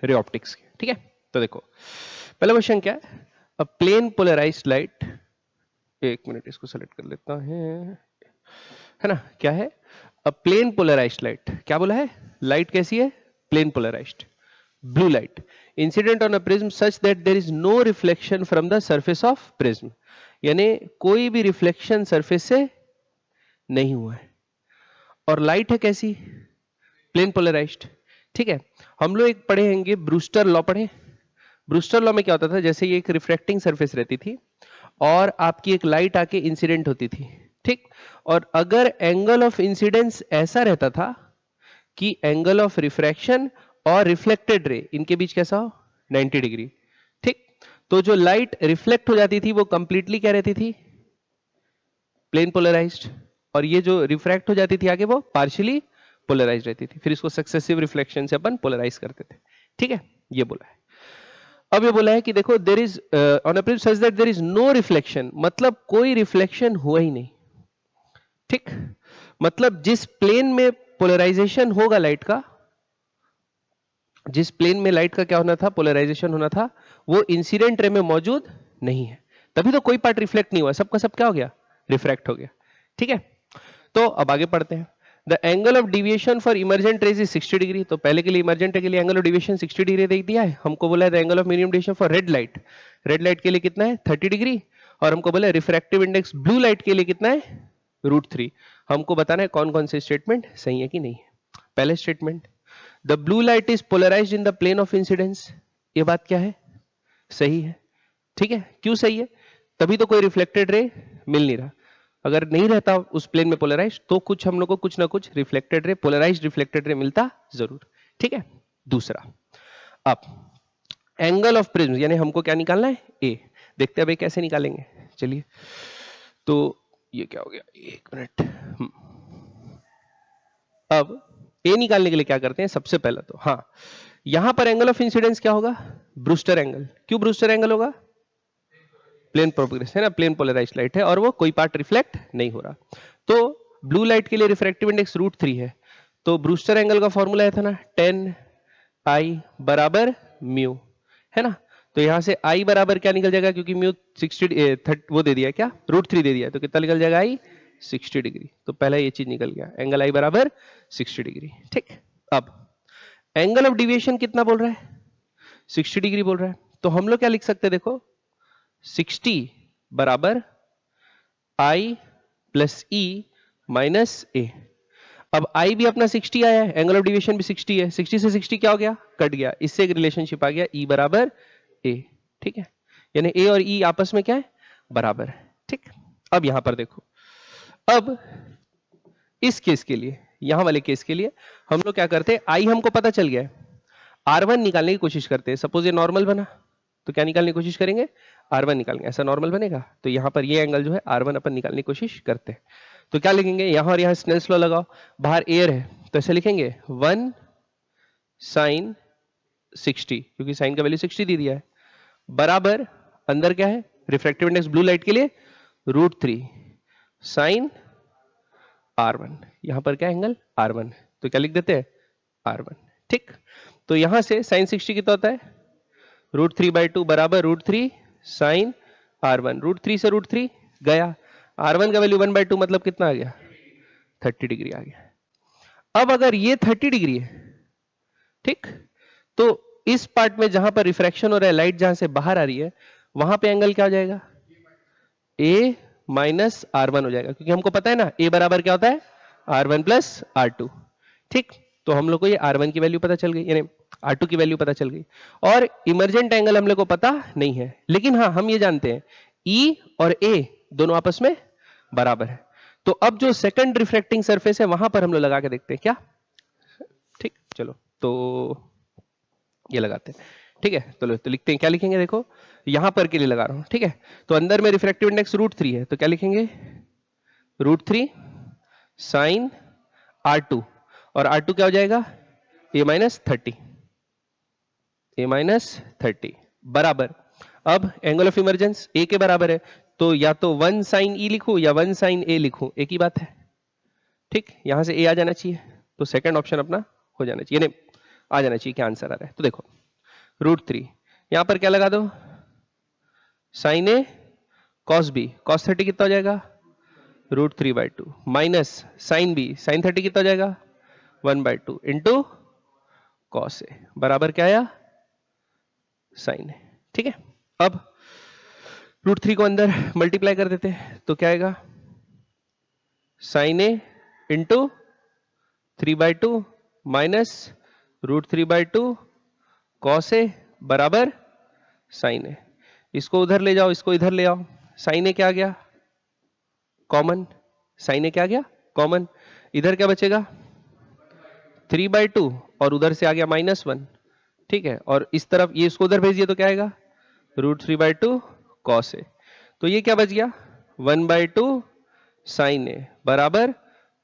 Ray optics के, ठीक है। तो देखो पहला क्वेश्चन क्या है, अ प्लेन पोलराइज्ड लाइट, एक मिनट इसको सेलेक्ट कर लेता है ना, क्या है, अ प्लेन पोलराइज्ड लाइट, क्या बोला है, लाइट कैसी है, plane polarised, blue light incident on a prism such that there is no reflection from the surface of prism, यानी कोई भी रिफ्लेक्शन सरफेस से नहीं हुआ है, और लाइट है कैसी, प्लेन पोलराइज्ड, ठीक है। हम लोग एक पढ़े होंगे ब्रूस्टर लॉ, पढ़े, ब्रूस्टर लॉ में क्या होता था, जैसे ये एक रिफ्लेक्टिंग सरफेस रहती थी और आपकी एक लाइट आके इंसिडेंट होती थी, ठीक, और अगर एंगल ऑफ इंसिडेंस ऐसा रहता था कि एंगल ऑफ रिफ्रैक्शन और रिफ्लेक्टेड रे इनके बीच कैसा हो, 90 डिग्री, ठीक, तो जो लाइट रिफ्लेक्ट हो जाती थी वो कंप्लीटली क्या रहती थी, प्लेन पोलराइज्ड, और ये जो रिफ्रैक्ट हो जाती थी आगे वो पार्शियली पोलराइज्ड रहती थी, फिर इसको सक्सेसिव रिफ्लेक्शन से अपन पोलराइज करते थे, ठीक है, ये बोला है। अब ये बोला है कि देखो there is on a prism such that there is no reflection, मतलब कोई रिफ्लेक्शन हुआ ही नहीं, ठीक, मतलब जिस प्लेन में पोलराइजेशन होगा लाइट का, जिस प्लेन में लाइट का क्या होना था, पोलराइजेशन होना था, वो इंसिडेंट रे में मौजूद नहीं है, तभी तो कोई पार्ट रिफ्लेक्ट नहीं हुआ, सबका सब क्या हो गया, रिफ्रैक्ट हो गया, ठीक है। तो अब आगे पढ़ते हैं, the angle of deviation for emergent rays is 60 degree, तो पहले के लिए इमर्जेंट के लिए एंगल ऑफ डिविएशन 60 डिग्री दे दिया है, हमको बोला है the angle of minimum deviation for red light के लिए कितना है 30 डिग्री, और हमको बोला रिफ्रैक्टिव इंडेक्स ब्लू लाइट के लिए कितना है √3, हमको बताना है कौन कौन से स्टेटमेंट सही है कि नहीं है। पहले statement, the blue light is polarised in the plane of incidence, ये बात क्या है, सही है, ठीक है, क्यों सही है, तभी तो कोई रिफ्लेक्टेड रे मिल नहीं रहा, अगर नहीं रहता उस प्लेन में पोलराइज तो कुछ हम लोग को कुछ ना कुछ reflected ray, polarised reflected ray मिलता जरूर, ठीक है। दूसरा, अब एंगल ऑफ प्रिज्म, यानी हमको क्या निकालना है, ए, देखते हैं भाई कैसे निकालेंगे, चलिए, तो ये क्या हो गया, एक मिनट, अब ए निकालने के लिए क्या करते हैं, सबसे पहले तो हाँ, यहां पर एंगल ऑफ इंसिडेंस क्या होगा, ब्रूस्टर एंगल, क्यों ब्रूस्टर एंगल होगा, प्लेन प्रोग्रेस है ना, प्लेन पोलराइज्ड लाइट है और वो कोई पार्ट रिफ्लेक्ट नहीं हो रहा, तो ब्लू लाइट के लिए रिफ्रैक्टिव इंडेक्स √3 है, तो ब्रूस्टर एंगल का फॉर्मूला है था ना 10I बराबर म्यू, है ना, तो यहां से I बराबर क्या निकल जाएगा, क्योंकि म्यू 60 वो दे दिया क्या, √3 दे दिया, तो कितना निकल जाएगा I 60 डिग्री, तो पहला ये चीज निकल गया, एंगल I बराबर 60 डिग्री, ठीक। अब एंगल ऑफ डिविएशन कितना बोल रहा है, 60 डिग्री बोल रहा है, तो हम लोग क्या लिख सकते हैं, देखो 60 बराबर I प्लस E माइनस ए, अब I भी अपना 60 आया है, एंगल ऑफ डिविएशन भी 60 है, 60 से 60 क्या हो गया, कट गया, इससे एक रिलेशनशिप आ गया E बराबर A, ठीक है, यानी A और E आपस में क्या है, बराबर है, ठीक। अब यहां पर देखो, अब इस केस के लिए, यहां वाले केस के लिए हम लोग क्या करते हैं, I हमको पता चल गया है, R1 निकालने की कोशिश करते हैं, सपोज ये नॉर्मल बना, तो क्या निकालने की कोशिश करेंगे, R1 निकालेंगे, ऐसा नॉर्मल बनेगा, तो यहां पर ये एंगल जो है R1 अपन निकालने की कोशिश करते हैं, तो क्या लिखेंगे, यहां और यहां स्नेल्स लॉ लगाओ, बाहर एयर है तो ऐसे लिखेंगे 1 sin 60, क्योंकि साइन का वैल्यू 60 दे दिया है, बराबर अंदर क्या है, रिफ्रैक्टिव इंडेक्स ब्लू लाइट के लिए √3 sin R1, यहां पर क्या एंगल R1, तो क्या लिख देते हैं R1, ठीक। तो यहां से sin 60 कितना होता है, √3/2 बराबर √3 sin R1, √3 से √3 गया, R1 का वैल्यू 1/2 मतलब कितना आ गया, 30 डिग्री आ गया। अब अगर ये 30 डिग्री है, ठीक, तो इस पार्ट में जहां पर रिफ्रैक्शन हो रहा है, लाइट जहां से बाहर आ रही है, वहां पे एंगल क्या हो जाएगा, A माइनस R1 हो जाएगा, क्योंकि हमको पता है ना A बराबर क्या होता है, R1 प्लस R2, ठीक, तो हम लोग को ये R1 की वैल्यू पता चल गई, यानी R2 की वैल्यू पता चल गई, और इमर्जेंट एंगल हम लोग को पता नहीं है, लेकिन हाँ हम ये जानते हैं E और A दोनों आपस में बराबर है, तो अब जो सेकंड रिफ्रैक्टिंग सरफेस है वहां पर हम लोग लगा के देखते हैं क्या, ठीक, चलो तो ये लगाते हैं, ठीक है, तो लिखते हैं, क्या लिखेंगे, देखो यहां पर के लिए लगा रहा हूं, ठीक है, तो अंदर में रिफ्रैक्टिव इंडेक्स √3 है, तो क्या लिखेंगे √3 sin R2, और R2 क्या हो जाएगा, A माइनस 30 बराबर, अब एंगल ऑफ इमर्जेंस A के बराबर है, तो या तो 1 sin E लिखूं या 1 sin A लिखूं, एक ही बात है, ठीक, यहां से A आ जाना चाहिए, तो सेकंड ऑप्शन अपना हो जाना चाहिए, आ जाना चाहिए, क्या आंसर आ रहा है, तो देखो √3, यहां पर क्या लगा दो, साइन ए कॉस बी, कॉस 30 कितना हो जाएगा, √3/2 माइनस साइन बी, साइन 30 कितना हो जाएगा, 1/2 इंटू कॉस ए बराबर क्या आया, साइन ए। ठीक है, अब √3 को अंदर मल्टीप्लाई कर देते हैं तो क्या आएगा, sign A into 3/2 minus √3/2 cos A बराबर साइन ए। इसको उधर ले जाओ, इसको इधर ले आओ, साइन ए क्या आ गया, कॉमन, साइन ए क्या आ गया, कॉमन, इधर क्या बचेगा 3/2 और उधर से आ गया -1। ठीक है, और इस तरफ ये इसको उधर भेज दिया तो क्या आएगा, √3/2 कॉस ए। तो ये क्या बच गया, 1/2 साइन ए बराबर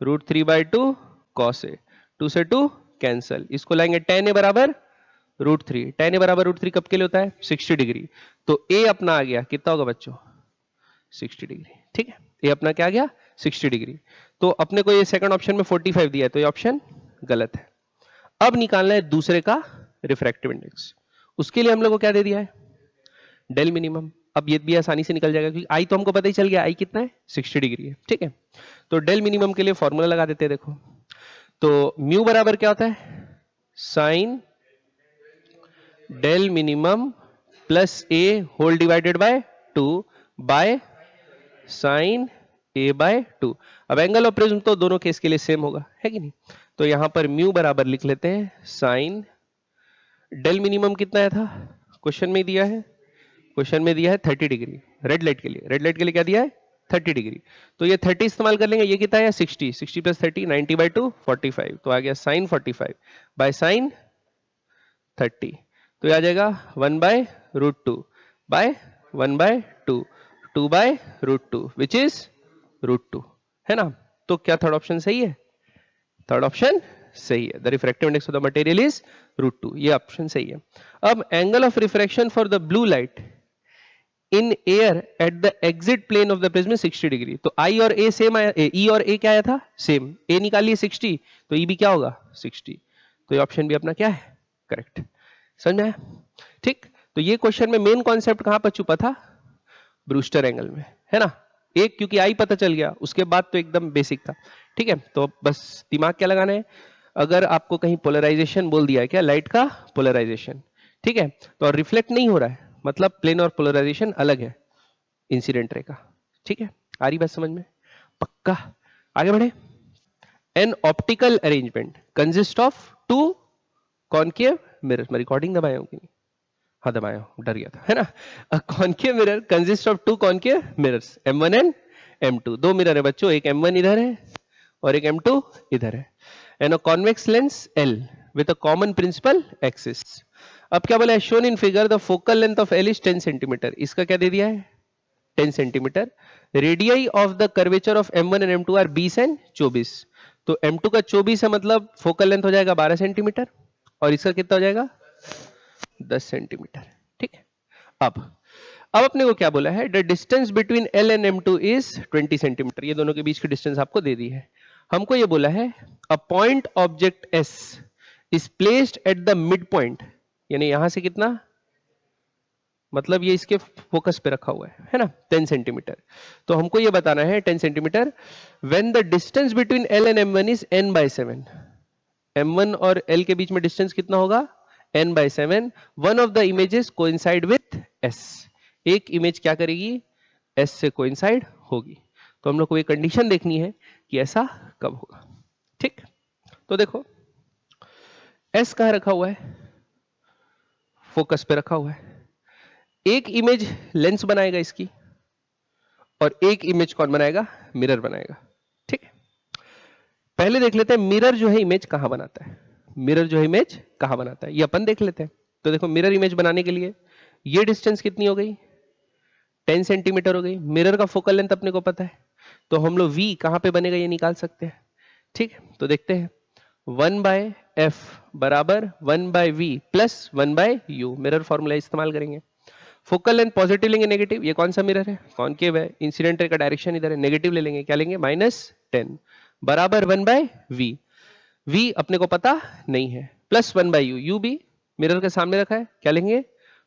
√3/2 कॉस ए, 2 से 2 कैंसल, इसको लाएंगे tan ए बराबर √3, tan ए बराबर √3 कब के लिए होता है, 60 डिग्री। तो ए अपना आ गया कितना होगा बच्चों, 60 डिग्री। ठीक है, ये अपना क्या आ गया, 60 डिग्री। तो अपने को ये सेकंड ऑप्शन में 45 दिया है, तो ये ऑप्शन गलत है। अब निकालना है दूसरे का रिफ्रैक्टिव इंडेक्स, उसके लिए हम लोग को क्या दे दिया है, डेल मिनिमम। अब ये भी आसानी से निकल जाएगा क्योंकि आई तो हमको पता ही चल गया, आई कितना है, 60 डिग्री है। ठीक है, तो डेल मिनिमम के लिए फॉर्मूला लगा देते हैं। देखो, तो म्यू बराबर क्या होता है, sine del minimum plus A whole divided by 2 by sine a/2। अब एंगल ऑफ प्रिज्म तो दोनों केस के लिए सेम होगा, है कि नहीं। तो यहां पर म्यू बराबर लिख लेते हैं साइन डेल मिनिमम कितना है था, क्वेश्चन में दिया है, क्वेश्चन में दिया है 30 डिग्री रेड लाइट के लिए, रेड लाइट के लिए क्या दिया है 30 डिग्री। तो ये 30 इस्तेमाल कर लेंगे, ये कितना है 60, 60 प्लस 30 90/2 45, तो आ गया साइन 45 बाय साइन 30, तो ये आ जाएगा 1/√2 बाय 1/2 2/√2 विच इज √2, है ना। तो क्या थर्ड ऑप्शन सही है, थर्ड ऑप्शन सही है, the refractive index of the material is √2, ये ऑप्शन सही है। अब angle of refraction for the blue light in air at the exit plane of the prism 60 degree. तो आई और ए सेम आया, ई और ए क्या आया था सेम, ए निकालिए 60 तो ई भी क्या होगा 60, तो ये ऑप्शन भी अपना क्या है करेक्ट। समझ में आया, ठीक। तो ये क्वेश्चन में मेन कॉन्सेप्ट कहां पर छुपा था, ब्रूस्टर एंगल में, है ना। एक क्योंकि आई पता चल गया, उसके बाद तो एकदम बेसिक था। ठीक है, तो बस दिमाग क्या लगाना है, अगर आपको कहीं पोलराइजेशन बोल दिया है क्या, लाइट का पोलराइजेशन, ठीक है, तो रिफ्लेक्ट नहीं हो रहा है मतलब प्लेन और पोलराइजेशन अलग है इंसिडेंट रे का। ठीक है, आ रही बात समझ में, पक्का। आगे बढ़े, an optical arrangement consist of 2 concave mirror. मैं रिकॉर्डिंग दबाया हूं कि नहीं, हाँ दबाया हूं, डर गया था, है ना। अ concave mirror consist of 2 concave mirrors M1 and M2, 2 mirror है बच्चों, एक M1 इधर है और एक M2 इधर है, and a convex lens L with a common principal axis. अब क्या बोला है, shown in figure the focal length of L is 10 centimetre, इसका क्या दे दिया है 10 centimetre. Radii of the curvature of M1 and M2 are 20 and 24, तो M2 का 24 है मतलब फोकल लेंथ हो जाएगा 12 सेंटीमीटर और इसका कितना हो जाएगा 10 सेंटीमीटर। ठीक है, अब अपने को क्या बोला है, the distance between L and M2 is 20 centimetre, ये दोनों के बीच की डिस्टेंस आपको दे दी है। हमको ये बोला है a point object S is placed at the mid point, यानी यहां से कितना, मतलब ये इसके फोकस पे रखा हुआ है ना 10 सेंटीमीटर। तो हमको ये बताना है 10 centimetre when the distance between L and M1 is n/7, M1 और L के बीच में डिस्टेंस कितना होगा n/7, one of the images coincide with S, एक इमेज क्या करेगी S से कोइंसाइड होगी। तो हम लोग को ये कंडीशन देखनी है कि ऐसा कब होगा। ठीक, तो देखो S कहां रखा हुआ है, फोकस पे रखा हुआ है, एक इमेज लेंस बनाएगा इसकी और एक इमेज कौन बनाएगा, मिरर बनाएगा। ठीक है, पहले देख लेते हैं मिरर जो है इमेज कहां बनाता है, मिरर जो है इमेज कहां बनाता है ये अपन देख लेते हैं। तो देखो मिरर इमेज बनाने के लिए ये डिस्टेंस कितनी हो गई 10 सेंटीमीटर हो गई, मिरर का फोकल लेंथ अपने को पता है, तो हम लोग V कहां पे बनेगा ये निकाल सकते हैं। ठीक, तो देखते हैं 1/f बराबर 1/v plus 1/u, mirror formula इस्तेमाल करेंगे। फोकल लेंथ पॉजिटिव लेंगे नेगेटिव, ये कौन सा मिरर है कॉनकेव है, इंसिडेंट रे का डायरेक्शन इधर है, नेगेटिव ले लेंगे, क्या लेंगे -10 बराबर 1/v, v अपने को पता नहीं है, प्लस 1/u, u भी मिरर के सामने रखा है, क्या लेंगे?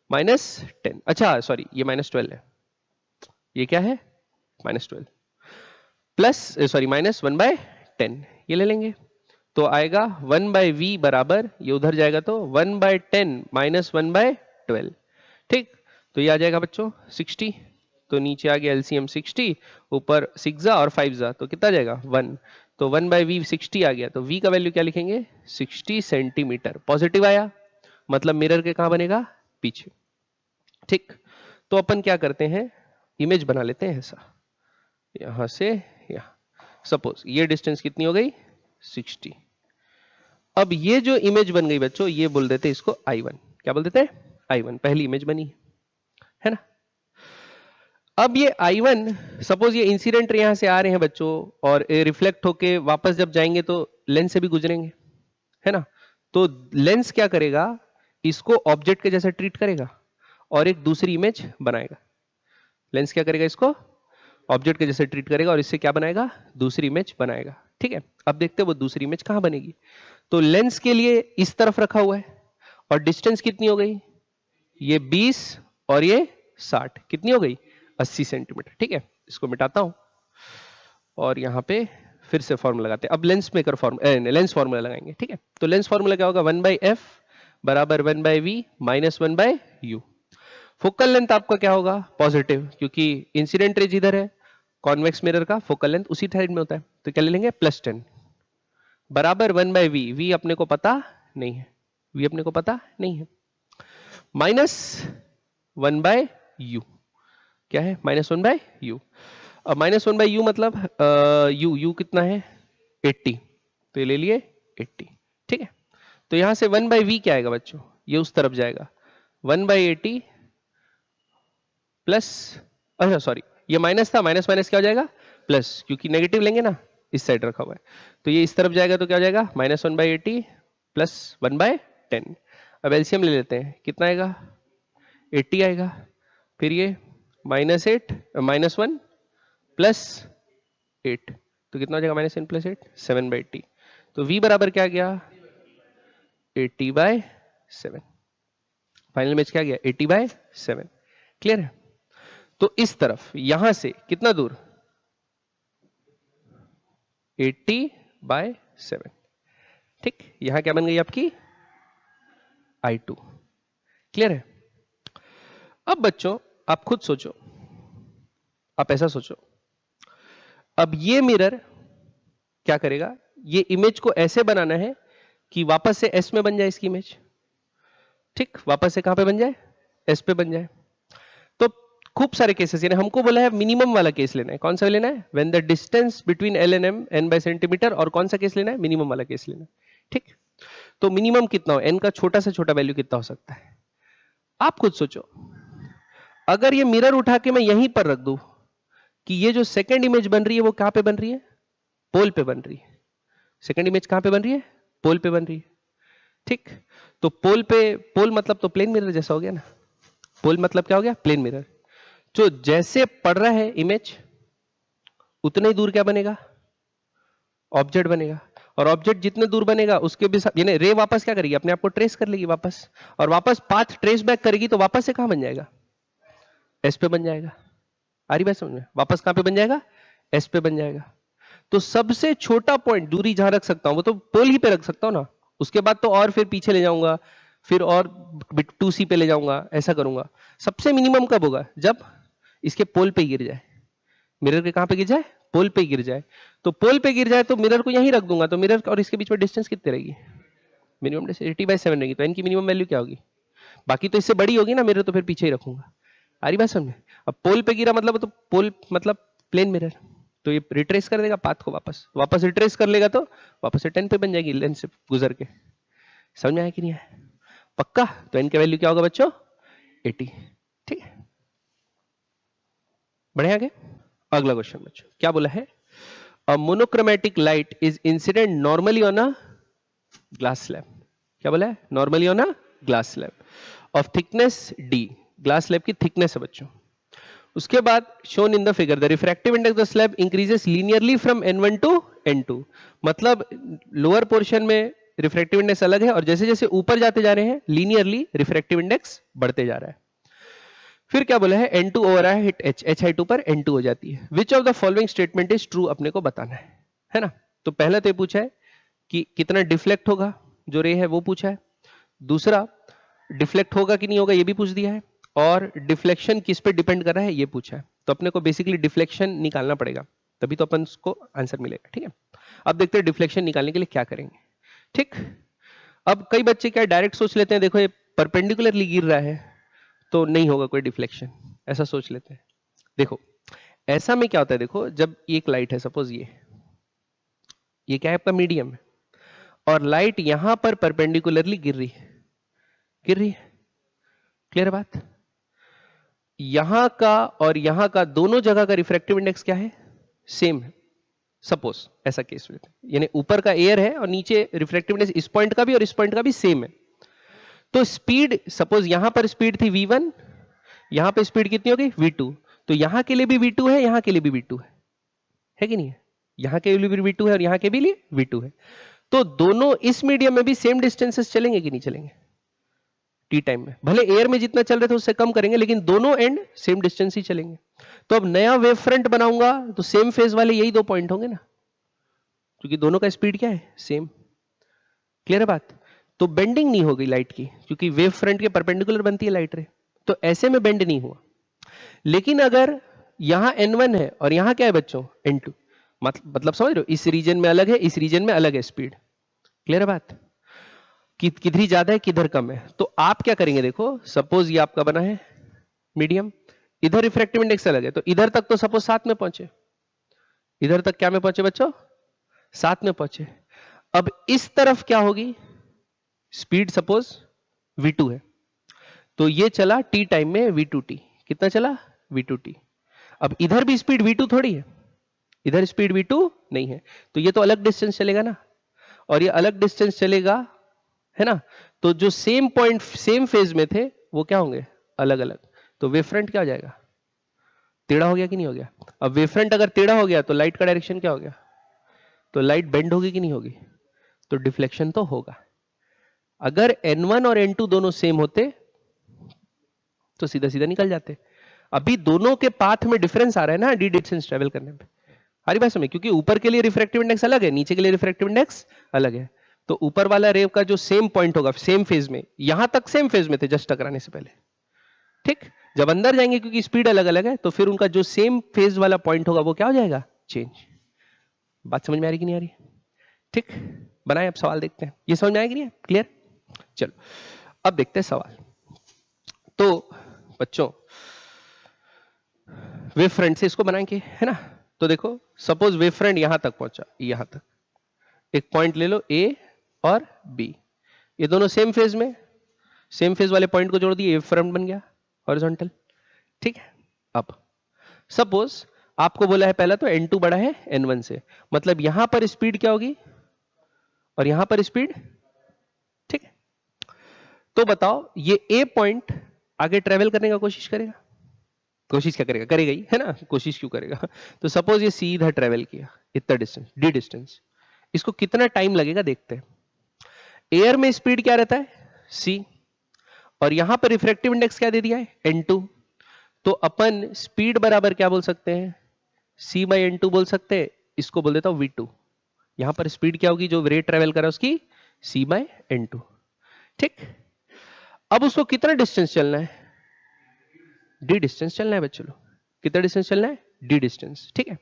-10। अच्छा सॉरी, ये -12 है, ये क्या है? -12 प्लस सॉरी -1/10 ये ले लेंगे, तो आएगा 1/v बराबर, ये उधर जाएगा तो 1/10 -1/12। ठीक, तो ये आ जाएगा बच्चों 60, तो नीचे आ गया एलसीएम 60, ऊपर 6 और 5 तो कितना आ जाएगा 1, तो 1/v 60 आ गया, तो v का वैल्यू क्या लिखेंगे? 60 सेंटीमीटर। पॉजिटिव आया मतलब मिरर के कहां बनेगा? पीछे। ठीक, तो अपन क्या करते हैं, इमेज बना लेते हैं ऐसा, यहां से यहां, सपोज ये डिस्टेंस कितनी हो गई? 60। अब ये जो इमेज बन गई बच्चों, ये बोल देते इसको I1। क्या बोल देते हैं? I1, पहली इमेज बनी है ना। अब ये I1, सपोज ये इंसिडेंट यहां से आ रहे हैं बच्चों, और रिफ्लेक्ट होके वापस जब जाएंगे तो लेंस से भी गुजरेंगे, है ना। तो लेंस क्या करेगा? इसको ऑब्जेक्ट के जैसा ट्रीट करेगा और एक दूसरी इमेज बनाएगा। लेंस क्या करेगा? इसको ऑब्जेक्ट के जैसे ट्रीट करेगा और इससे क्या बनाएगा? दूसरी इमेज बनाएगा। ठीक है, अब देखते हैं वो दूसरी इमेज कहां बनेगी। तो लेंस के लिए इस तरफ रखा हुआ है और डिस्टेंस कितनी हो गई? ये 20 और ये 60, कितनी हो गई? 80 सेंटीमीटर। ठीक है, इसको मिटाता हूं और यहां पे फिर से फॉर्मूला लगाते हैं। अब लेंस मेकर लेंस फॉर्मूला लगाएंगे। ठीक है, तो लेंस फॉर्मूला क्या होगा? 1/f बराबर 1/v minus 1/u। Focal length आपका क्या होगा? पॉजिटिव, क्योंकि इंसिडेंट रेज इधर है, कॉन्वेक्स मिरर का फोकल लेंथ उसी साइड में होता है, तो क्या ले लेंगे? +10 बराबर 1/v। v अपने को पता नहीं है, v अपने को पता नहीं है, माइनस 1/u। क्या है? -1/u। अब -1/u मतलब u कितना है? 80, तो ये ले लिए 80। ठीक है, तो यहां से 1/v क्या आएगा बच्चों? ये उस तरफ जाएगा, 1/80 प्लस, अच्छा सॉरी ये माइनस था, माइनस माइनस क्या हो जाएगा? प्लस, क्योंकि नेगेटिव लेंगे ना, इस साइड रखा हुआ है, तो ये इस तरफ जाएगा तो क्या हो जाएगा? -1/80 प्लस 1/10। अब एलसीएम ले लेते हैं, कितना आएगा? 80 आएगा, फिर ये -8 -1 प्लस 8, तो कितना हो जाएगा? -10 प्लस 8, 7/80। तो v बराबर क्या गया? 80/7। फाइनल में क्या गया? 80/7। क्लियर है? तो इस तरफ यहां से कितना दूर? 80/7। ठीक, यहां क्या बन गई आपकी? I2। क्लियर है? अब बच्चों आप खुद सोचो, आप ऐसा सोचो, अब ये मिरर क्या करेगा? ये इमेज को ऐसे बनाना है कि वापस से S में बन जाए इसकी इमेज। ठीक, वापस से कहां पे बन जाए? S पे बन जाए। तो खूब सारे केसेस, यानी हमको बोला है मिनिमम वाला केस लेना है। कौन सा लेना है? When the distance between L and M n/सेंटीमीटर, और कौन सा केस लेना है? मिनिमम वाला केस लेना है। ठीक, तो मिनिमम कितना हो? n का छोटा से छोटा वैल्यू कितना हो सकता है? आप खुद सोचो, अगर ये मिरर उठा के मैं यहीं पर रख दूं कि ये जो सेकंड इमेज बन रही है वो कहां पे बन रही है? पोल पे बन रही है। सेकंड इमेज कहां पे बन रही है? पोल पे बन रही है। ठीक, तो पोल पे, पोल मतलब तो प्लेन मिरर जैसा हो गया ना। पोल मतलब क्या हो गया? Plane mirror. जो जैसे पड़ रहा है इमेज, उतने ही दूर क्या बनेगा? ऑब्जेक्ट बनेगा, और ऑब्जेक्ट जितने दूर बनेगा उसके भी साथ, यानी रे वापस क्या करेगी? अपने आप को ट्रेस कर लेगी वापस, और वापस पाथ ट्रेस बैक करेगी, तो वापस से कहां बन जाएगा? एस पे बन जाएगा। आ रही बात समझ में? वापस कहां पे बन जाएगा? एस पे बन जाएगा। तो सबसे छोटा पॉइंट दूरी जहां रख सकता हूं वो तो पोल ही पे रख सकता हूं ना, उसके बाद तो और फिर पीछे ले जाऊंगा, फिर और 2C पे ले जाऊंगा, ऐसा करूंगा। सबसे मिनिमम कब होगा? जब इसके पोल पे गिर जाए, मिरर के कहां पे गिर जाए? पोल पे गिर जाए। तो पोल पे गिर जाए तो मिरर को यहीं रख दूंगा, तो मिरर और इसके बीच में डिस्टेंस कितनी रहेगी? मिनिमम डिस्टेंस 80/7 रहेगी, तो n की मिनिमम वैल्यू क्या होगी? बाकी तो इससे बड़ी होगी ना, मिरर तो फिर पीछे ही रखूंगा। आ रही बात समझ? अब पोल पे गिरा मतलब, तो पोल मतलब प्लेन मिरर, तो ये रिट्रेस कर देगा पाथ को, वापस रिट्रेस कर लेगा, तो वापस से 10 पे बन जाएगी लेंस से गुजर के। समझ में आया कि नहीं आया? पक्का? तो n का वैल्यू क्या होगा बच्चों? 80। ठीक है, बढ़े आगे। अगला क्वेश्चन बच्चों क्या बोला है? A monochromatic light is incident normally on a glass slab. क्या बोला है? Normally on a glass slab of thickness d। Glass slab की थिकनेस है बच्चों। उसके बाद shown in the figure the refractive index of slab increases linearly from n1 to n2। मतलब lower portion में रिफ्रैक्टिव इंडेक्स अलग है, और जैसे जैसे ऊपर जाते जा रहे हैं लीनियरली रिफ्रैक्टिव इंडेक्स बढ़ते जा रहा है। फिर क्या बोला है, N2 ओवर है हिट HI2 पर N2 हो जाती है। Which of the following statement is true, अपने को बताना है ना। तो पहला तो ये पूछा है कि कितना डिफ्लेक्ट होगा, जो रे है वो पूछा है। दूसरा डिफ्लेक्ट होगा कि नहीं होगा ये भी पूछ दिया है, और डिफ्लेक्शन किस पे डिपेंड कर रहा है ये पूछा है। तो अपने को बेसिकली डिफ्लेक्शन निकालना पड़ेगा, तभी तो अपन को आंसर मिलेगा। ठीक है, अब देखते हैं डिफ्लेक्शन निकालने के लिए क्या करेंगे। ठीक, अब कई बच्चे क्या डायरेक्ट सोच लेते हैं, देखो ये परपेंडिकुलरली गिर रहा है तो नहीं होगा कोई डिफ्लेक्शन, ऐसा सोच लेते हैं। देखो ऐसा में क्या होता है, देखो जब एक लाइट है, सपोज ये क्या है आपका मीडियम है, और लाइट यहां पर परपेंडिकुलरली गिर रही है, क्लियर बात। यहां का और यहां का दोनों जगह का रिफ्रैक्टिव इंडेक्स क्या है, सेम है। सपोज ऐसा केस लेते हैं, यानी ऊपर का एयर है और नीचे रिफ्रैक्टिव इंडेक्स इस पॉइंट का भी और इस पॉइंट का भी सेम है। तो स्पीड, सपोज यहां पर स्पीड थी v1, यहां पे स्पीड कितनी होगी v2, तो यहां के लिए भी v2 है, यहां के लिए भी v2 है कि नहीं है, यहां के लिए भी v2 है और यहां के भी लिए v2 है। तो दोनों इस मीडियम में भी सेम डिस्टेंसेस चलेंगे कि नहीं चलेंगे, टी टाइम में भले एयर में जितना चल रहे थे उससे कम करेंगे, लेकिन दोनों एंड सेम डिस्टेंस ही चलेंगे। तो अब नया वेव फ्रंट बनाऊंगा तो सेम फेज वाले यही दो पॉइंट होंगे ना, क्योंकि दोनों का स्पीड क्या है, सेम। क्लियर है बात। तो बेंडिंग नहीं होगी लाइट की, क्योंकि वेव फ्रंट के परपेंडिकुलर बनती है लाइट रे, तो ऐसे में बेंड नहीं हुआ। लेकिन अगर यहां N1 है और यहां क्या है बच्चों, N2, मतलब समझ रहे हो, इस रीजन में अलग है, इस रीजन में अलग है स्पीड। क्लियर है बात, किधर ज्यादा है किधर कम है। तो आप क्या करेंगे, देखो सपोज ये आपका बना है मीडियम, इधर रिफ्रैक्टिव इंडेक्स अलग है, तो इधर तक तो सपोज साथ में पहुंचे, इधर तक क्या में पहुंचे बच्चों, साथ में पहुंचे। अब इस तरफ क्या होगी, स्पीड सपोज v2 है, तो ये चला t टाइम में v2t, कितना चला v2t। अब इधर भी स्पीड v2 थोड़ी है, इधर स्पीड v2 नहीं है, तो ये तो अलग डिस्टेंस चलेगा ना, और ये अलग डिस्टेंस चलेगा, है ना। तो जो सेम पॉइंट सेम फेज में थे वो क्या होंगे, अलग अलग। तो वेव फ्रंट क्या हो जाएगा, टेढ़ा हो गया कि नहीं हो गया। अब वेव फ्रंट अगर टेढ़ा हो गया तो लाइट का डायरेक्शन क्या हो गया, तो लाइट बेंड होगी कि नहीं होगी, तो डिफ्लेक्शन तो होगा। अगर N1 और N2 दोनों सेम होते तो सीधा सीधा निकल जाते। अभी दोनों के पाथ में डिफरेंस आ रहा है ना, डी डिस्टेंस ट्रेवल करने में, हरी बात समझ, क्योंकि ऊपर के लिए रिफ्रैक्टिव इंडेक्स अलग है, नीचे के लिए रिफ्रैक्टिव इंडेक्स अलग है। तो ऊपर वाला रेव का जो सेम पॉइंट होगा सेम फेज में, यहां तक सेम फेज में थे जस्ट टकराने से पहले, ठीक। जब अंदर जाएंगे क्योंकि स्पीड अलग अलग है, तो फिर उनका जो सेम फेज वाला पॉइंट होगा वो क्या हो जाएगा, चेंज। बात समझ में आ रही कि नहीं आ रही, ठीक। बनाए अब सवाल देखते हैं, ये समझ में आएगी नहीं, क्लियर। चलो अब देखते हैं सवाल। तो बच्चों वेव फ्रंट से इसको बनाएंगे, है ना। तो देखो सपोज वेव फ्रंट यहां तक पहुंचा, यहां तक एक पॉइंट ले लो A और B, ये दोनों सेम फेज में, सेम फेज वाले पॉइंट को जोड़ दिए, वेव फ्रंट बन गया हॉरिजॉन्टल, ठीक है। अब सपोज आपको बोला है पहला तो N2 बड़ा है N1 से, मतलब यहां पर स्पीड क्या होगी और यहां पर स्पीड, ठीक है। तो बताओ ये A पॉइंट आगे ट्रेवल करने का कोशिश करेगा, कोशिश क्या करेगा, करेगा ही, है ना, कोशिश क्यों करेगा। तो सपोज ये सीधा ट्रेवल किया इतना डिस्टेंस, डी डिस्टेंस, इसको कितना टाइम लगेगा देखते हैं। एयर में स्पीड क्या रहता है c, और यहां पर रिफ्रैक्टिव इंडेक्स क्या दे दिया है N2, तो अपन स्पीड बराबर क्या बोल सकते हैं, c बाई N2 बोल सकते हैं। इसको बोल देता हूं v2, यहां पर स्पीड क्या होगी जो रेट ट्रेवल कर रहा है उसकी, c बाई N2, ठीक। अब उसको कितना डिस्टेंस चलना है, डी डिस्टेंस चलना है बच्चों, कितना डिस्टेंस चलना है, डी डिस्टेंस, ठीक है।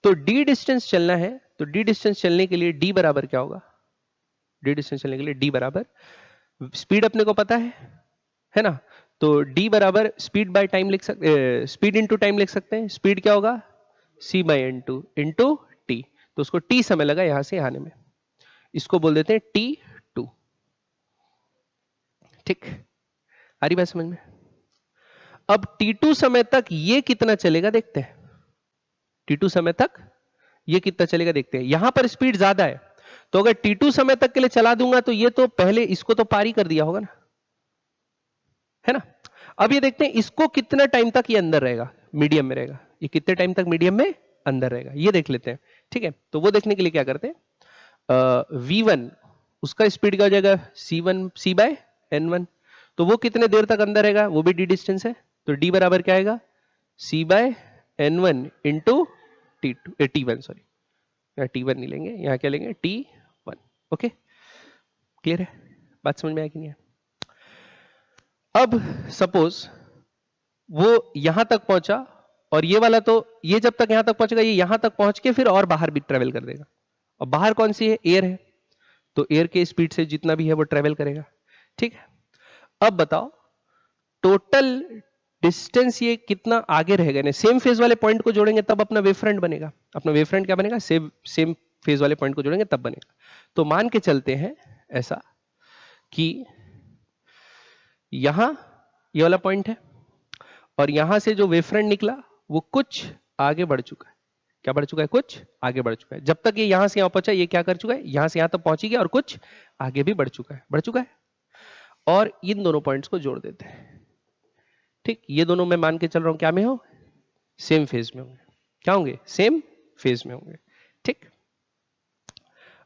तो डी डिस्टेंस चलना है, तो डी डिस्टेंस चलने के लिए डी बराबर क्या होगा, डी डिस्टेंस चलने के लिए डी बराबर, स्पीड अपने को पता है ना, तो डी बराबर स्पीड बाय टाइम लिख सकते, स्पीड इंटू टाइम लिख सकते हैं। स्पीड क्या होगा, सी बाई N2 इंटू टी, तो उसको टी समय लगा यहां से आने में, इसको बोल देते हैं T2, ठीक। आ रही बात समझ में। अब T2 समय तक ये कितना चलेगा देखते हैं, T2 समय तक ये कितना चलेगा देखते हैं। यहां पर स्पीड ज्यादा है, तो अगर T2 समय तक के लिए चला दूंगा तो ये तो पहले इसको तो पार ही कर दिया होगा ना, है ना। अब ये देखते हैं इसको कितना टाइम तक ये अंदर रहेगा, मीडियम में रहेगा, ये कितने टाइम तक मीडियम में अंदर रहेगा ये देख लेते हैं, ठीक है। तो वो देखने के लिए क्या करते हैं, V1 उसका स्पीड क्या हो जाएगा c1 c बाय n1। तो वो कितने देर तक अंदर रहेगा, वो भी d डिस्टेंस है, तो d बराबर क्या आएगा c bye n1 into t1 sorry, या t1 नहीं लेंगे, यहाँ क्या लेंगे t1। ओके क्लियर है, बात समझ में आया कि नहीं है? अब सपोज वो यहां तक पहुंचा और ये वाला, तो ये जब तक यहां तक पहुंचेगा ये यहां तक पहुंच के फिर और बाहर भी ट्रेवल कर देगा। और बाहर कौन सी है, एयर है, तो एयर के स्पीड से जितना भी है वो ट्रेवल करेगा। ठीक है, अब बताओ टोटल डिस्टेंस ये कितना आगे रहेगा, यानी सेम फेज वाले पॉइंट को जोड़ेंगे तब अपना वेव फ्रंट बनेगा। अपना वेव फ्रंट क्या बनेगा, सेम फेज वाले पॉइंट को जोड़ेंगे तब बनेगा। तो मान के चलते हैं ऐसा कि यहां ये वाला पॉइंट है और यहां से जो वेव फ्रंट निकला वो कुछ आगे बढ़ चुका है। क्या बढ़ चुका है, कुछ आगे बढ़ चुका है। जब तक ये यहां से यहां पहुंचा ये क्या कर चुका है, यहां से यहां तक पहुंची गया और कुछ आगे भी बढ़ चुका है। और इन दोनों पॉइंट्स को जोड़ देते हैं। ठीक, ये दोनों मैं मान के चल रहा हूं क्या में हो, सेम फेज में होंगे। क्या होंगे, सेम फेज में होंगे। ठीक,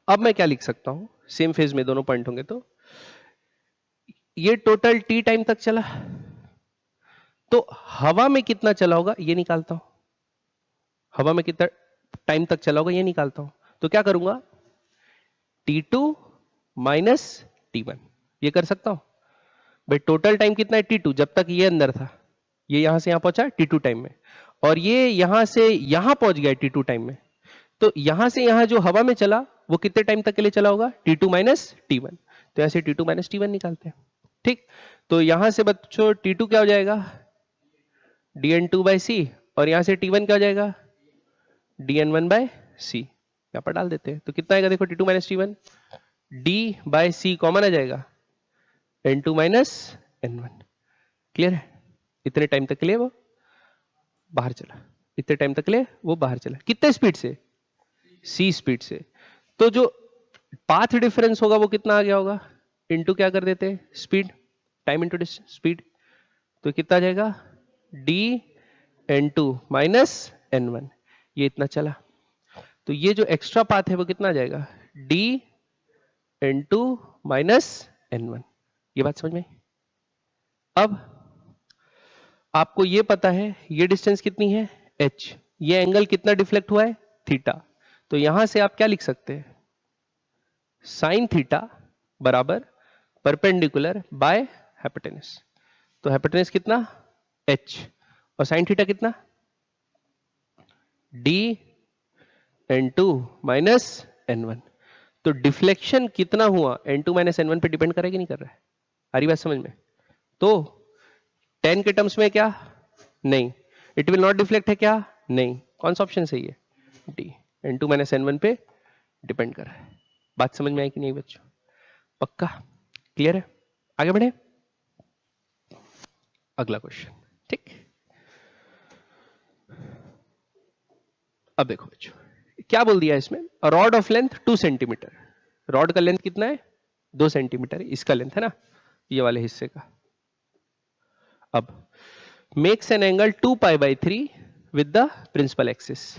अब मैं क्या लिख सकता हूं, सेम फेज में दोनों पॉइंट होंगे तो ये टोटल t टाइम तक चला, तो हवा में कितना चला होगा ये निकालता हूं। हवा में कितना टाइम तक चला होगा ये निकालता हूं। तो क्या करूंगा, t2 माइनस t1, ये कर सकता हूं भाई। टोटल टाइम कितना है t2, जब तक ये अंदर था, ये यहां से यहां पहुंचा t2 टाइम में, और ये यहां से यहां पहुंच गया t2 टाइम में। तो यहां से यहां जो हवा में चला वो कितने टाइम तक के लिए चला होगा, t2 माइनस t1। तो ऐसे t2 माइनस t1 निकालते हैं। ठीक, तो यहां से बच्चों t2 क्या हो जाएगा dn2 बाई सी, और यहां से t1 क्या हो जाएगा dn1 बाय सी। यहां पर डाल देते हैं तो कितना आएगा, देखो t2 minus t1, d by C common आ जाएगा n2 माइनस n1। क्लियर है, इतने टाइम तक के लिए वो बाहर चला, इतने टाइम तक के लिए वो बाहर चला। कितने स्पीड से, c स्पीड से। तो जो पाथ डिफरेंस होगा वो कितना आ गया होगा, इनटू क्या कर देते हैं स्पीड, टाइम इनटू स्पीड। तो कितना आ जाएगा d n2 माइनस n1, ये इतना चला। तो ये जो एक्स्ट्रा पाथ है वो कितना आ जाएगा d n2 माइनस n1। ये बात समझ में आई? अब आपको ये पता है ये डिस्टेंस कितनी है h, ये एंगल कितना डिफ्लेक्ट हुआ है थीटा। तो यहां से आप क्या लिख सकते हैं, साइन थीटा बराबर परपेंडिकुलर बाय हाइपोटेनस। तो हाइपोटेनस कितना h और साइन थीटा कितना d n2 माइनस n1। तो डिफ्लेक्शन कितना हुआ n2 माइनस n1 पे डिपेंड करेगा, नहीं कर रहा है, आ रही बात समझ में? तो 10 के टर्म्स में क्या नहीं, इट विल नॉट डिफ्लेक्ट है क्या नहीं, कौन सा ऑप्शन सही है डी, n2 माइनस n1 पे डिपेंड कर रहा है। बात समझ में आई कि नहीं बच्चों, पक्का क्लियर है? आगे बढ़े, अगला क्वेश्चन। ठीक, अब देखो बच्चों क्या बोल दिया इसमें, rod of length 2 centimetre. Rod का लेंथ कितना है 2 सेंटीमीटर, इसका लेंथ है ना ये वाले हिस्से का। अब makes an angle 2 pi by 3 with the principal axis.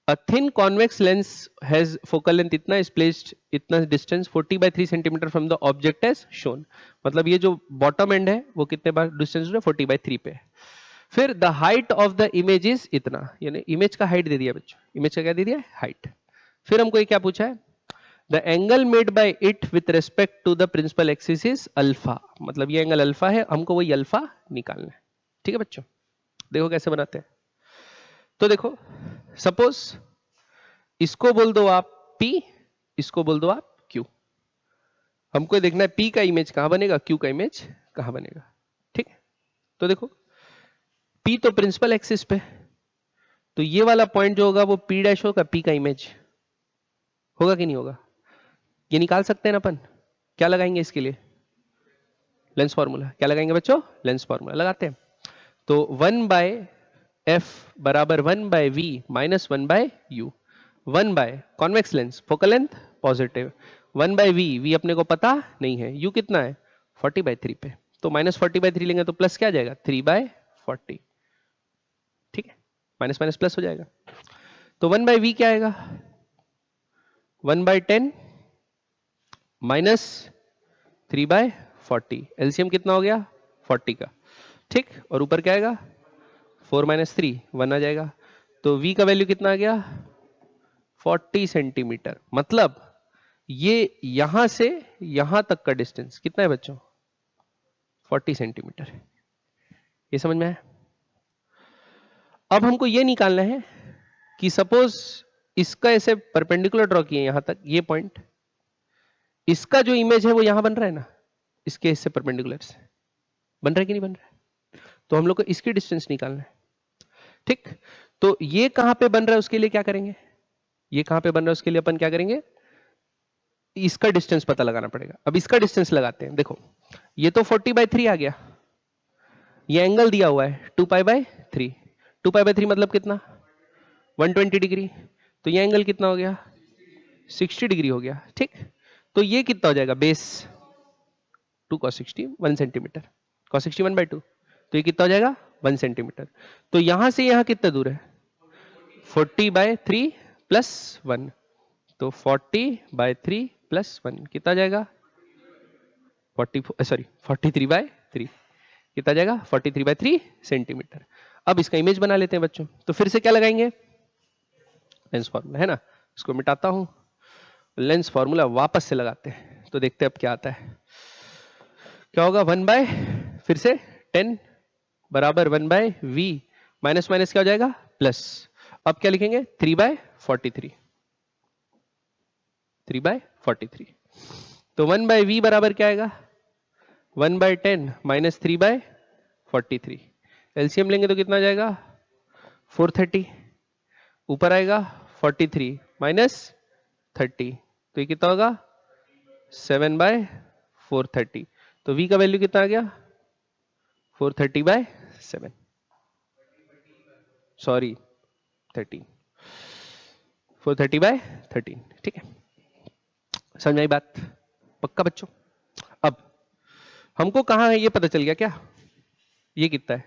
A thin convex lens has focal length इतना is placed इतना distance 40 by 3 centimeter from the object as shown। मतलब ये जो bottom end है वो कितने बार distance है 40 by 3 पे। फिर the height of the image is इतना, यानी image का height दे दिया बच्चों, image का क्या दे दिया height। फिर हमको ये क्या पूछा है, the angle made by it with respect to the principal axis is alpha। मतलब ये एंगल अल्फा है, हमको वही अल्फा निकालना है। ठीक है बच्चों, देखो कैसे बनाते हैं। तो देखो सपोज इसको बोल दो आप P, इसको बोल दो आप Q। हमको देखना है P का इमेज कहां बनेगा, Q का इमेज कहां बनेगा। ठीक है, तो देखो P तो प्रिंसिपल एक्सिस पे, तो ये वाला पॉइंट जो होगा वो P डैश होगा, P का इमेज होगा कि नहीं होगा, ये निकाल सकते हैं ना अपन। क्या लगाएंगे इसके लिए, लेंस फॉर्मूला। क्या लगाएंगे बच्चों, लेंस फॉर्मूला लगाते हैं। तो 1 बाय एफ बराबर 1 by V minus 1 by U. 1 by convex lens focal length positive, 1 by V, V अपने को पता नहीं है, यू कितना है 40 बाय 3 पे, तो माइनस 40 बाय 3 लेंगे तो प्लस क्या आ जाएगा 3 बाय 40। ठीक है, माइनस माइनस प्लस हो जाएगा। तो 1 बाय वी क्या आएगा 1 बाय 10 माइनस 3/40, एलसीएम कितना हो गया 40 का, ठीक। और ऊपर क्या आएगा 4 - 3 1 आ जाएगा। तो v का वैल्यू कितना आ गया 40 सेंटीमीटर। मतलब ये यहां से यहां तक का डिस्टेंस कितना है बच्चों 40 सेंटीमीटर। ये समझ में आया। अब हमको ये निकालना है कि सपोज इसका ऐसे परपेंडिकुलर ड्रॉ किए यहां तक ये पॉइंट, इसका जो इमेज है वो यहां बन रहा है ना, इसके इससे परपेंडिकुलर से बन रहा है कि नहीं बन रहा है। तो हम लोग को इसकी डिस्टेंस निकालना है, ठीक। तो ये कहां पे बन रहा है उसके लिए क्या करेंगे, ये कहां पे बन रहा है उसके लिए अपन क्या करेंगे, इसका डिस्टेंस पता लगाना पड़ेगा। अब इसका डिस्टेंस लगाते हैं। देखो ये तो 40/3 आ गया, ये एंगल दिया हुआ है 2π/3, 2π/3 मतलब कितना 120 डिग्री। तो ये एंगल कितना हो गया 60 डिग्री हो गया, ठीक। तो ये कितना हो जाएगा बेस 2 cos 60 1 सेंटीमीटर, cos 60 1/2, तो ये कितना हो जाएगा 1 सेंटीमीटर। तो यहां से यहां कितना दूर है 40/3 + 1, तो 40/3 + 1 कितना जाएगा 43/3 कितना जाएगा 43/3 सेंटीमीटर। अब इसका इमेज बना लेते हैं बच्चों। तो फिर से क्या लगाएंगे लेंस फॉर्मूला है ना, इसको मिटाता हूं, लेंस फॉर्मूला वापस से लगाते हैं। तो देखते हैं अब क्या आता है। क्या होगा 1 फिर से 10 बराबर 1/v माइनस माइनस क्या हो जाएगा प्लस। अब क्या लिखेंगे 3/43, 3/43। तो 1/v बराबर क्या आएगा 1/10 माइनस 3/43। एलसीएम लेंगे तो कितना जाएगा 430, ऊपर आएगा 43 माइनस 30, तो ये कितना होगा 7/430। तो v का वैल्यू कितना आ गया 430/7, सॉरी 13, 430/13, ठीक है। समझ आई बात पक्का बच्चों। अब हमको कहां है ये पता चल गया क्या, ये कितना है,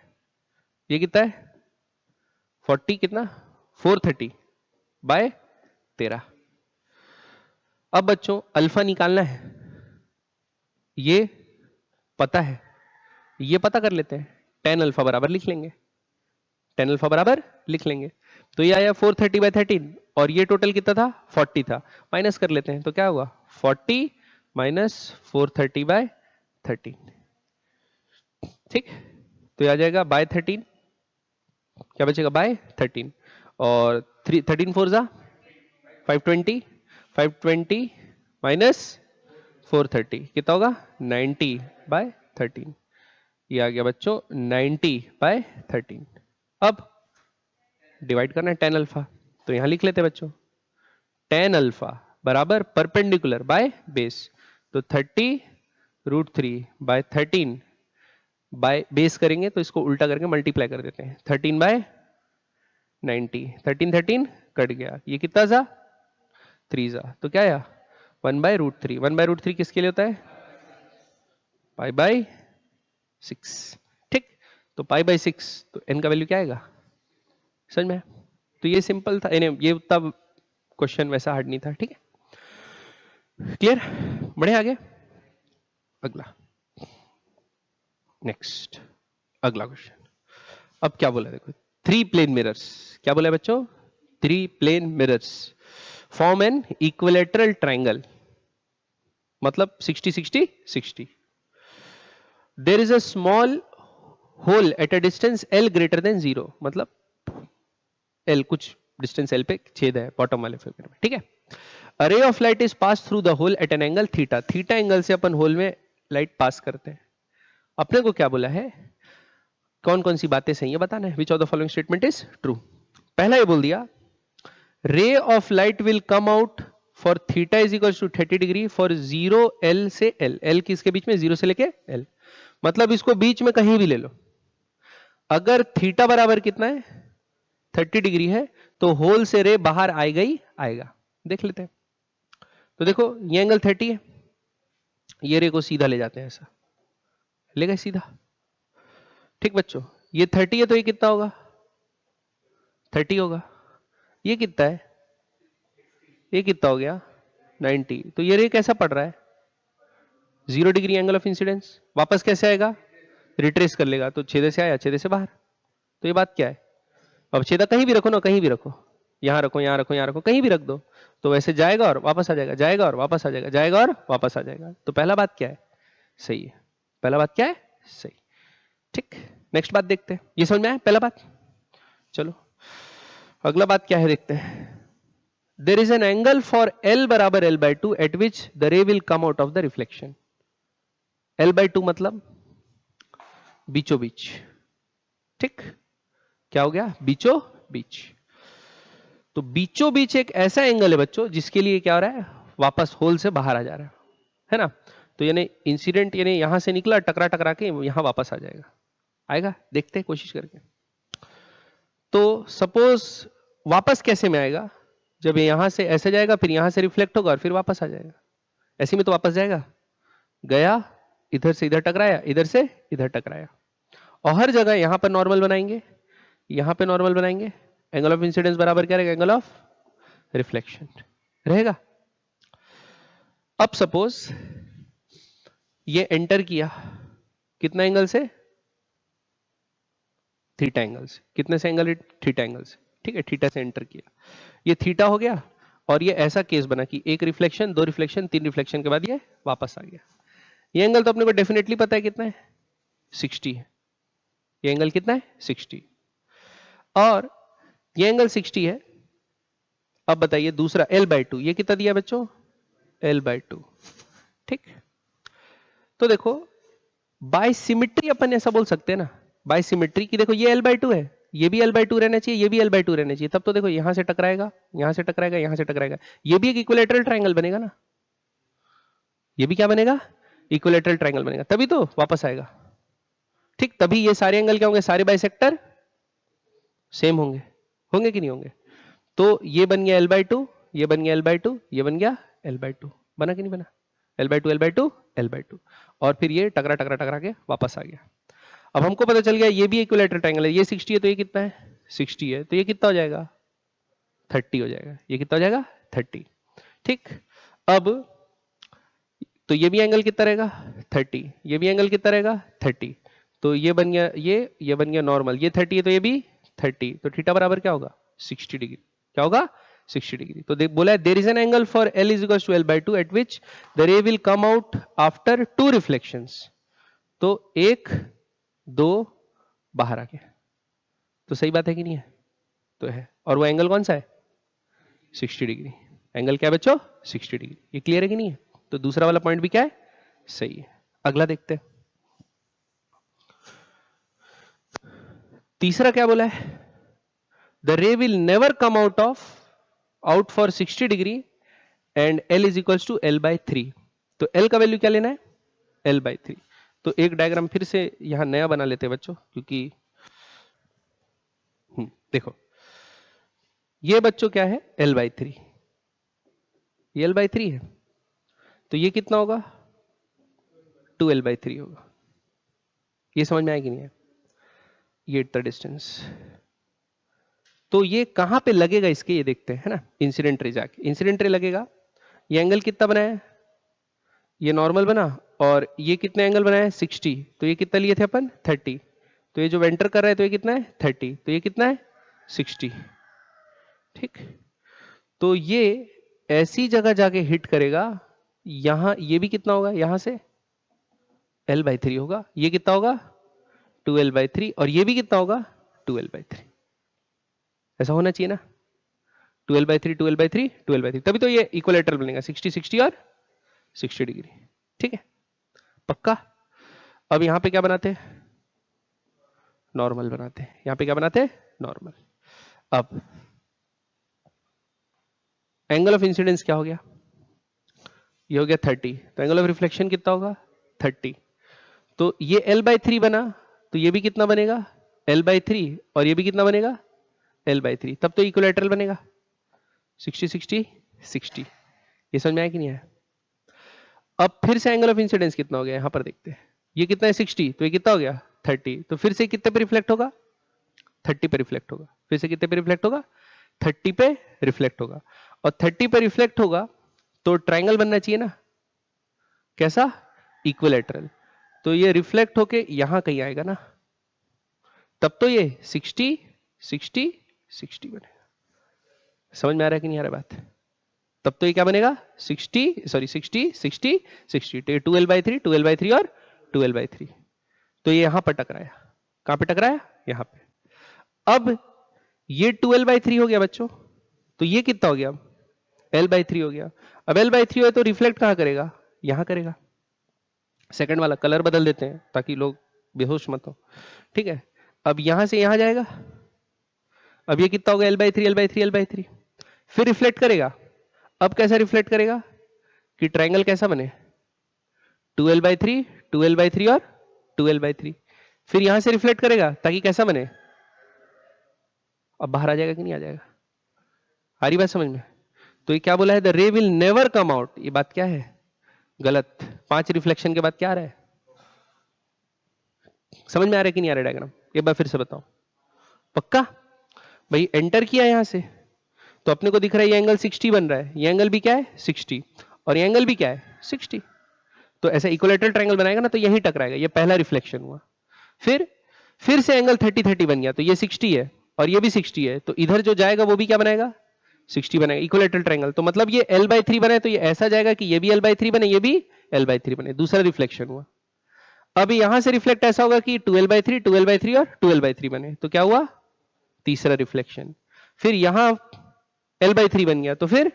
ये कितना है 40 कितना 430/13। अब बच्चों अल्फा निकालना है, ये पता है, ये पता कर लेते हैं। tan अल्फा बराबर लिख लेंगे, tan अल्फा बराबर लिख लेंगे। तो ये आया 430/13 और ये टोटल कितना था 40 था, माइनस कर लेते हैं। तो क्या हुआ 40 माइनस 430/13, ठीक। तो ये आ जाएगा बाय 13, क्या बचेगा बाय 13, और 13 4 जा 520, 520 माइनस 430 कितना होगा 90/13। ये आ गया बच्चों 90/13। अब डिवाइड करना है tan अल्फा, तो यहां लिख लेते हैं बच्चों tan अल्फा बराबर परपेंडिकुलर बाय बेस, तो 30√3/13 बाय बेस करेंगे तो इसको उल्टा करके मल्टीप्लाई कर देते हैं 13/90, 13 13 कट गया, ये कितना था 3 जा, तो क्या आया 1/√3। 1/√3 किसके लिए होता है π/6, ठीक। तो π/6 तो n का वैल्यू क्या आएगा समझ में। तो ये सिंपल था, ये उतना क्वेश्चन वैसा हार्ड नहीं था, ठीक है क्लियर। बढ़े आगे अगला, नेक्स्ट अगला क्वेश्चन। अब क्या बोला देखो 3 प्लेन मिरर्स, क्या बोला बच्चों 3 plane mirrors form an equilateral triangle, मतलब 60 60 60। There is a small hole at a distance l greater than 0, मतलब l कुछ डिस्टेंस l पे छेद है बॉटम वाले फिगर में, ठीक है। A ray of light is pass through the hole at an angle theta, theta angle से अपन होल में लाइट पास करते हैं। अपने को क्या बोला है कौन कौन सी बातें सही है बताना है, which of the following statement is true. पहला ये बोल दिया ray of light will come out for theta is equal to 30 degree for 0 l से l, l किसके बीच में 0 से लेके l, मतलब इसको बीच में कहीं भी ले लो। अगर थीटा बराबर कितना है 30 डिग्री है तो होल से रे बाहर आएगा ही आएगा। देख लेते हैं। तो देखो ये एंगल 30 है, ये रे को सीधा ले जाते हैं, ऐसा ले गए सीधा, ठीक बच्चों। ये 30 है तो ये कितना होगा 30 होगा, ये कितना है ये कितना हो गया 90, तो ये रे कैसा पड़ रहा है 0 डिग्री एंगल ऑफ इंसिडेंस। वापस कैसे आएगा? रिट्रेस कर लेगा, तो छेदे से आया, छेदे से बाहर। तो ये बात क्या है? अब छेदा कहीं भी रखो ना, कहीं भी रखो, यहां रखो, यहां रखो, यहां रखो, कहीं भी रख दो, तो वैसे जाएगा और वापस आ जाएगा, जाएगा और वापस आ जाएगा, जाएगा और वापस आ जाएगा। तो पहला बात क्या है? सही है। पहला बात क्या है? सही। ठीक, नेक्स्ट बात देखते हैं। ये समझ में आया पहला बात? चलो अगला बात क्या है देखते हैं। There is an angle for L बराबर L/2 at which the ray will come out of the reflection. L/2 मतलब बीचों बीच। ठीक, क्या हो गया? बीचों बीच। तो बीचों बीच एक ऐसा एंगल है बच्चों जिसके लिए क्या हो रहा है? वापस होल से बाहर आ जा रहा है ना? तो यानी इंसिडेंट यानी यहां से निकला, टकरा टकरा के यहां वापस आ जाएगा। आएगा? देखते हैं कोशिश करके। तो सपोज वापस कैसे में आएगा? जब यहां से ऐसे जाएगा, फिर यहां से रिफ्लेक्ट होगा और फिर वापस आ जाएगा। ऐसे में तो वापस जाएगा, गया, इधर से इधर टकराया, इधर से इधर टकराया, और हर जगह यहां पर नॉर्मल बनाएंगे, यहां पे नॉर्मल बनाएंगे। एंगल ऑफ इंसिडेंस बराबर क्या रहेगा? एंगल ऑफ रिफ्लेक्शन रहेगा। अब सपोज ये एंटर किया, कितना एंगल से? थीटा एंगल से। कितने से एंगल? थीटा एंगल से। ठीक है, थीटा से एंटर किया, ये थीटा हो गया, और ये ऐसा केस बना कि एक रिफ्लेक्शन, दो रिफ्लेक्शन, तीन रिफ्लेक्शन के बाद ये वापस आ गया। ये एंगल तो अपने को डेफिनेटली पता है कितना है? 60 है। ये एंगल कितना है? 60। और ये एंगल 60 है। अब बताइए दूसरा L/2, ये कितना दिया बच्चों? L/2। ठीक, तो देखो बाय सिमिट्री अपन ऐसा बोल सकते हैं ना, बाय सिमिट्री की देखो ये L/2 है, ये भी L/2 रहना चाहिए, ये भी L/2 रहना चाहिए। तब तो देखो यहां से टकराएगा, यहां से टकराएगा, यहां से टकराएगा, ये भी एक इक्विलैटरल ट्रायंगल बनेगा ना। ये भी क्या बनेगा? इक्विलैटरल ट्रायंगल बनेगा, तभी तो वापस आएगा। ठीक, तभी ये सारे एंगल क्या होंगे? सारे बाइसेक्टर सेम होंगे। होंगे कि नहीं होंगे? तो ये बन गया L/2, ये बन गया L/2, ये बन गया L/2। बना कि नहीं बना? L/2 L/2 L/2, और फिर ये टकरा टकरा टकरा के वापस आ गया। अब हमको पता चल गया ये भी इक्विलैटरल ट्रायंगल है, ये 60 है, तो ये कितना है? 60 है, तो ये कितना हो जाएगा? 30 हो जाएगा। ये कितना हो जाएगा? 30। ठीक, अब तो ये भी एंगल कितना रहेगा? 30। ये भी एंगल कितना रहेगा? 30। तो ये बन गया, ये बन गया नॉर्मल, ये 30 है, तो ये भी 30। तो थीटा बराबर क्या होगा? 60 डिग्री। क्या होगा? 60 डिग्री। तो देख बोला है there is an angle for L is equal to L/2 at which the ray will come out after two reflections. तो एक, दो, बाहर आ गया। तो सही बात है कि नहीं है? तो है। और वो एंगल कौन सा है? 60 डिग्री। एंगल क्या है बच्चों? 60 डिग्री। ये क्लियर है कि नहीं है? तो दूसरा वाला पॉइंट भी क्या है? सही है। अगला देखते हैं। तीसरा क्या बोला है? The ray will never come out for 60 degree and L is equal to L/3। तो L का वैल्यू क्या लेना है? L/3। तो एक डायग्राम फिर से यहां नया बना लेते हैं बच्चों, क्योंकि देखो ये बच्चों क्या है? L/3। ये L/3 है, तो ये कितना होगा? 2L/3 होगा। ये समझ में आया कि नहीं है? ये इतना डिस्टेंस, तो ये कहां पे लगेगा इसके, ये देखते हैं, है ना? इंसिडेंट रे जाके, इंसिडेंट रे लगेगा। ये एंगल कितना बना है? ये नॉर्मल बना, और ये कितने एंगल बना है? 60। तो ये कितना लिए थे अपन? 30। तो ये जो वेंटर कर रहा है, तो ये कितना है? 30। तो ये कितना है? 60। ठीक, तो ये ऐसी जगह जाके हिट करेगा, यहां ये भी कितना होगा? यहां से L/3 होगा। ये कितना होगा? 2L/3। और ये भी कितना होगा? 2L/3। ऐसा होना चाहिए ना? 2L/3 2L/3 2L/3, तभी तो ये इक्विलैटरल बनेगा, 60 60 और 60 डिग्री। ठीक है, पक्का? अब यहां पे क्या बनाते हैं? नॉर्मल बनाते हैं। यहां पे क्या बनाते हैं? नॉर्मल। अब एंगल ऑफ इंसिडेंस क्या हो गया? ये हो गया 30। तो एंगल ऑफ रिफ्लेक्शन कितना होगा? 30। तो ये L/3 बना, तो ये भी कितना बनेगा? L/3। और ये भी कितना बनेगा? L/3। तब तो इक्विलैटरल बनेगा, 60 60 60। ये समझ में आया कि नहीं आया? अब फिर से एंगल ऑफ इंसिडेंस कितना हो गया यहां पर देखते हैं। ये कितना है? 60। तो ये कितना हो गया? 30। तो फिर से कितने पे रिफ्लेक्ट होगा? 30 पे रिफ्लेक्ट होगा। फिर से कितने पे रिफ्लेक्ट होगा? 30 पे रिफ्लेक्ट होगा। और 30 पे रिफ्लेक्ट होगा तो ट्रायंगल बनना चाहिए ना? कैसा? इक्विलेटरल, तो ये रिफ्लेक्ट होके यहां कहीं आएगा ना, तब तो ये 60 60 60 बनेगा। समझ में आ रहा है कि नहीं आ रहा बात? तब तो ये क्या बनेगा 60 सॉरी 60 60 60, तो ये 12/3 12/3 और 12/3, तो ये यहां पर टकराया। कहां पे टकराया? यहां पे। अब ये 12/3 हो गया बच्चों, तो ये कितना हो गया? L/3 हो गया। अब L/3 हो तो रिफ्लेक्ट कहां करेगा? यहां करेगा। सेकंड वाला कलर बदल देते हैं ताकि लोग बेहोश मत हो, ठीक है। अब यहां से यहां जाएगा, अब ये कितना होगा? L/3 L/3 L/3, फिर रिफ्लेक्ट करेगा। अब कैसा रिफ्लेक्ट करेगा कि ट्रायंगल कैसा बने? 12/3 12/3 और 12/3, फिर यहां से रिफ्लेक्ट करेगा ताकि कैसा बने? अब बाहर आ जाएगा कि नहीं आ जाएगा? आ रही बात समझ में? तो ये क्या बोला है? The ray will never come out, ये बात क्या है? गलत। 5 रिफ्लेक्शन के बाद क्या आ रहा है? समझ में आ रहा है कि नहीं आ रहा डायग्राम? एक बार फिर से बताओ। पक्का? भाई एंटर किया यहां से तो अपने को दिख रहा है ये एंगल 60 बन रहा है, ये एंगल भी क्या है 60, और ये एंगल भी क्या है 60, तो ऐसा इक्विलेटरल ट्रायंगल बनाएगा ना तो यही टकराएगा। ये पहला रिफ्लेक्शन हुआ। फिर से एंगल 30-30 बन गया, तो ये 60 है और ये भी 60 है, तो इधर जो जाएगा वो भी क्या बनाएगा 60 बनेगा, इक्विलेटरल ट्रायंगल। तो मतलब ये L/3 बने तो ये ऐसा जाएगा कि ये भी L/3 बने, ये भी L/3 बने, दूसरा रिफ्लेक्शन हुआ। अब यहां से रिफ्लेक्ट ऐसा होगा कि 12/3 12/3 और 12/3 बने, तो क्या हुआ? तीसरा रिफ्लेक्शन। फिर यहां L/3 बन गया, तो फिर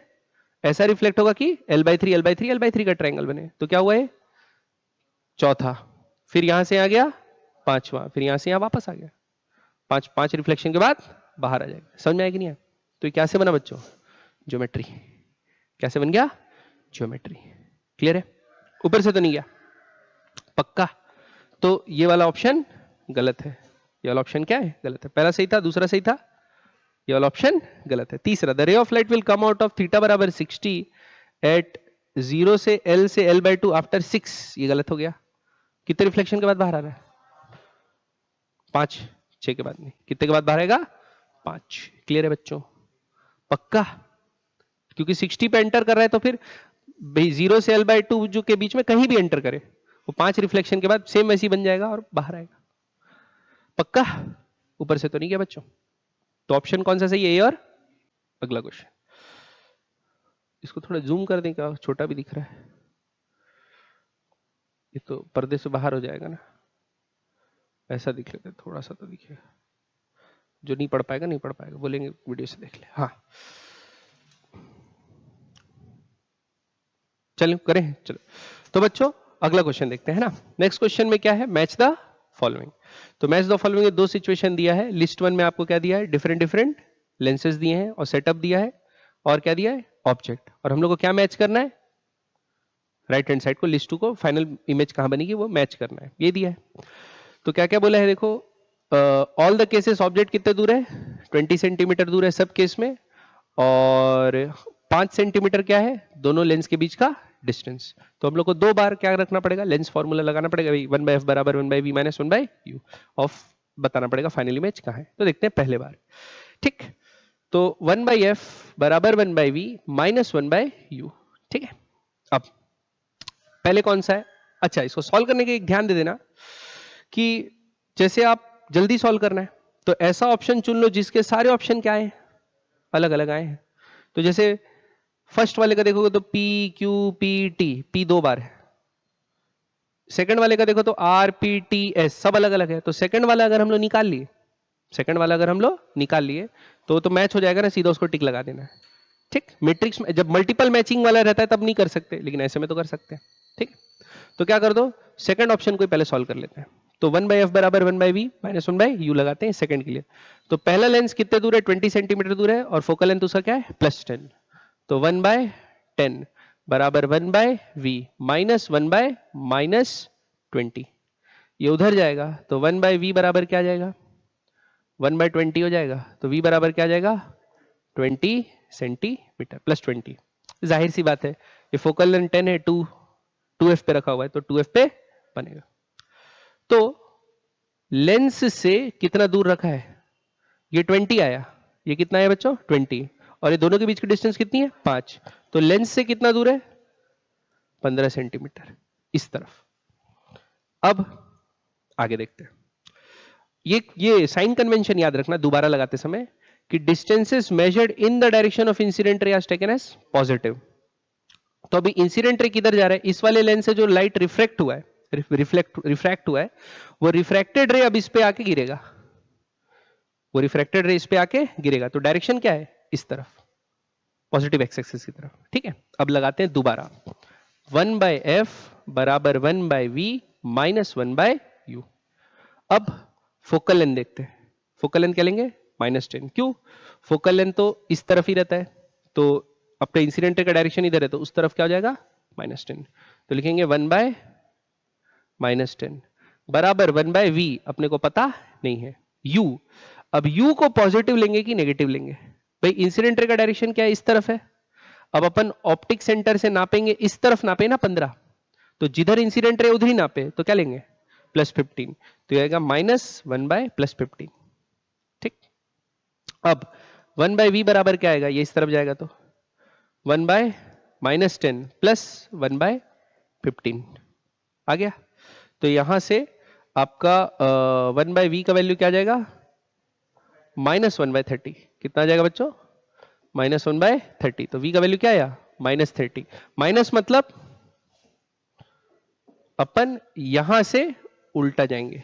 ऐसा रिफ्लेक्ट होगा कि L/3 L/3 L/3 का ट्रायंगल बने, तो क्या हुआ? ये चौथा। फिर यहां से आ गया पांचवा, फिर यहां से यहां वापस आ गया। पांच रिफ्लेक्शन के बाद बाहर आ जाएगा। समझ में आया कि नहीं? तो ये कैसे बना बच्चों? ज्योमेट्री। कैसे बन गया? ज्योमेट्री। क्लियर है? ऊपर से तो नहीं गया? पक्का? तो ये वाला ऑप्शन गलत है। ये वाला ऑप्शन क्या है? गलत है। पहला सही था, दूसरा सही था, ये वाला ऑप्शन गलत है। तीसरा, the ray of light will come out of theta बराबर 60 एट 0 से L से L/2 आफ्टर 6, ये गलत हो गया। कितने रिफ्लेक्शन के बाद बाहर आ रहा है? 5। 6 के बाद नहीं, कितने के बाद बाहर आएगा? 5। क्लियर है बच्चों? पक्का? क्योंकि 60 पे एंटर कर रहा है तो फिर 0 से L/2 जो के बीच में कहीं भी एंटर करे वो 5 रिफ्लेक्शन के बाद सेम वैसी बन जाएगा और बाहर आएगा। पक्का? ऊपर से तो नहीं गया बच्चों? तो ऑप्शन कौन सा सही है? ये और अगला क्वेश्चन। इसको थोड़ा जूम कर दें क्या? छोटा भी दिख रहा है, ये तो पर्दे से बाहर हो जाएगा ना, ऐसा दिख लेते, थोड़ा सा तो दिखेगा। जो नहीं पढ़ पाएगा नहीं पढ़ पाएगा, बोलेंगे वीडियो से देख ले। हाँ चलो करें, चलो। तो बच्चों अगला क्वेश्चन देखते हैं ना। नेक्स्ट क्वेश्चन में क्या है? Match the following. तो मैच द फॉलोइंग में दो सिचुएशन दिया है। लिस्ट 1 में आपको क्या दिया है? डिफरेंट लेंसेज दिए हैं और सेटअप दिया है, और क्या दिया है? ऑब्जेक्ट। और हम लोग को क्या मैच करना है? राइट हैंड साइड को, लिस्ट 2 को फाइनल इमेज कहां बनेगी वो मैच करना है, ये दिया है। तो क्या क्या बोला है देखो, ऑल द केसेस ऑब्जेक्ट कितने दूर है? 20 सेंटीमीटर दूर है सब केस में, और 5 सेंटीमीटर क्या है? दोनों लेंस के बीच का डिस्टेंस। तो हम लोग को 2 बार क्या रखना पड़ेगा? लेंस फॉर्मूला लगाना पड़ेगा भाई, 1/f बराबर 1/v माइनस 1/u ऑफ, बताना पड़ेगा फाइनल इमेज कहां है। तो देखते हैं पहले बार, ठीक। तो 1/f बराबर 1/v माइनस 1/u, ठीक है। अब पहले कौन सा है? अच्छा, इसको सॉल्व करने के एक ध्यान दे देना कि जैसे आप जल्दी सॉल्व करना है तो ऐसा ऑप्शन चुन लो जिसके सारे ऑप्शन क्या है? अलग अलग आए हैं। तो जैसे फर्स्ट वाले का देखोगे तो P Q P T, P 2 बार है। सेकंड वाले का देखो तो R P T S, सब अलग अलग है। तो सेकंड वाला अगर हम लोग निकाल लिए, सेकंड वाला अगर हम लोग निकाल लिए तो मैच हो जाएगा ना, सीधा उसको टिक लगा देना है, ठीक। मैट्रिक्स में जब मल्टीपल मैचिंग वाला रहता है तब नहीं कर सकते, लेकिन ऐसे में तो कर सकते हैं, ठीक। तो क्या कर दो, सेकंड ऑप्शन को पहले सॉल्व कर लेते हैं। तो 1/f बराबर 1/v माइनस 1/u लगाते हैं सेकंड के लिए। तो पहला लेंस कितने दूर है? 20 सेंटीमीटर दूर है, और फोकल लेंथ उसका क्या है? +10। तो 1/10 बराबर 1/v माइनस 1/-20, ये उधर जाएगा तो 1/v बराबर क्या जाएगा? 1/20 हो जाएगा। तो v बराबर क्या जाएगा? 20 सेंटीमीटर प्लस 20। जाहिर सी बात है, ये फोकल लेंथ 10 है, 2f पे रखा हुआ है तो 2f पे बनेगा। तो लेंस से कितना दूर रखा है? ये 20 आया, ये कितना है बच्चों? 20, और ये दोनों के बीच की डिस्टेंस कितनी है? 5। तो लेंस से कितना दूर है? 15 सेंटीमीटर इस तरफ। अब आगे देखते हैं। ये साइन कन्वेंशन याद रखना दोबारा लगाते समय कि distances measured in the direction of incident ray are taken as positive. तो अभी इंसिडेंट रे किधर जा रहा है, इस वाले लेंस से जो लाइट रिफ्लेक्ट हुआ है, रिफ्रैक्ट हुआ है, वो रिफ्रैक्टेड रे अब इस पे आके गिरेगा, वो रिफ्रैक्टेड रे इस पे आके गिरेगा। तो डायरेक्शन क्या है, इस तरफ, पॉजिटिव एक्स एक्सिस की तरफ। ठीक है, अब लगाते हैं दोबारा, 1/f बराबर 1/v माइनस 1/u। अब फोकल लेंथ देखते हैं, फोकल लेंथ क्या लेंगे, -10। क्यों, फोकल लेंथ तो इस तरफ ही रहता है, तो अपने इंसिडेंट का डायरेक्शन इधर है, तो उस तरफ क्या हो जाएगा, -10। तो लिखेंगे 1/-10 बराबर 1/v, अपने को पता नहीं है, u। अब u को पॉजिटिव लेंगे कि नेगेटिव लेंगे, भाई इंसिडेंट का डायरेक्शन क्या है, इस तरफ है। अब अपन ऑप्टिक सेंटर से नापेंगे, इस तरफ नापे ना 15, तो जिधर इंसिडेंट रे उधर ही नापे, तो क्या लेंगे, +15। तो ये आएगा -1/+15। ठीक, अब 1/v बराबर क्या आएगा, ये इस तरफ जाएगा, तो 1/-10 प्लस 1/15 आ गया। तो यहां से आपका 1/v का वैल्यू क्या आ जाएगा, -1/30। कितना आ जाएगा बच्चों, -1/30। तो v का वैल्यू क्या आया, -30। माइनस मतलब अपन यहां से उल्टा जाएंगे,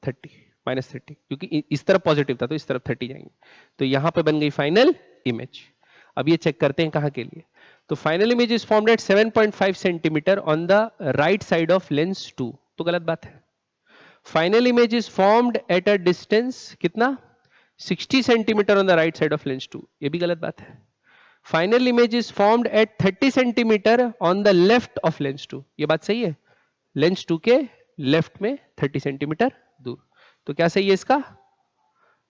30 -30, क्योंकि इस तरफ पॉजिटिव था तो इस तरफ 30 जाएंगे। तो यहां पे बन गई फाइनल इमेज। अब ये चेक करते हैं कहां के लिए। तो final image is formed at 7.5 centimetre on the right side of lens 2। तो गलत बात है। Final image is formed at a distance कितना, 60 centimetre on the right side of lens 2। ये भी गलत बात है। Final image is formed at 30 centimetre on the left of lens 2। ये बात सही है, लेंस 2 के लेफ्ट में 30 सेंटीमीटर दूर। तो क्या सही है इसका,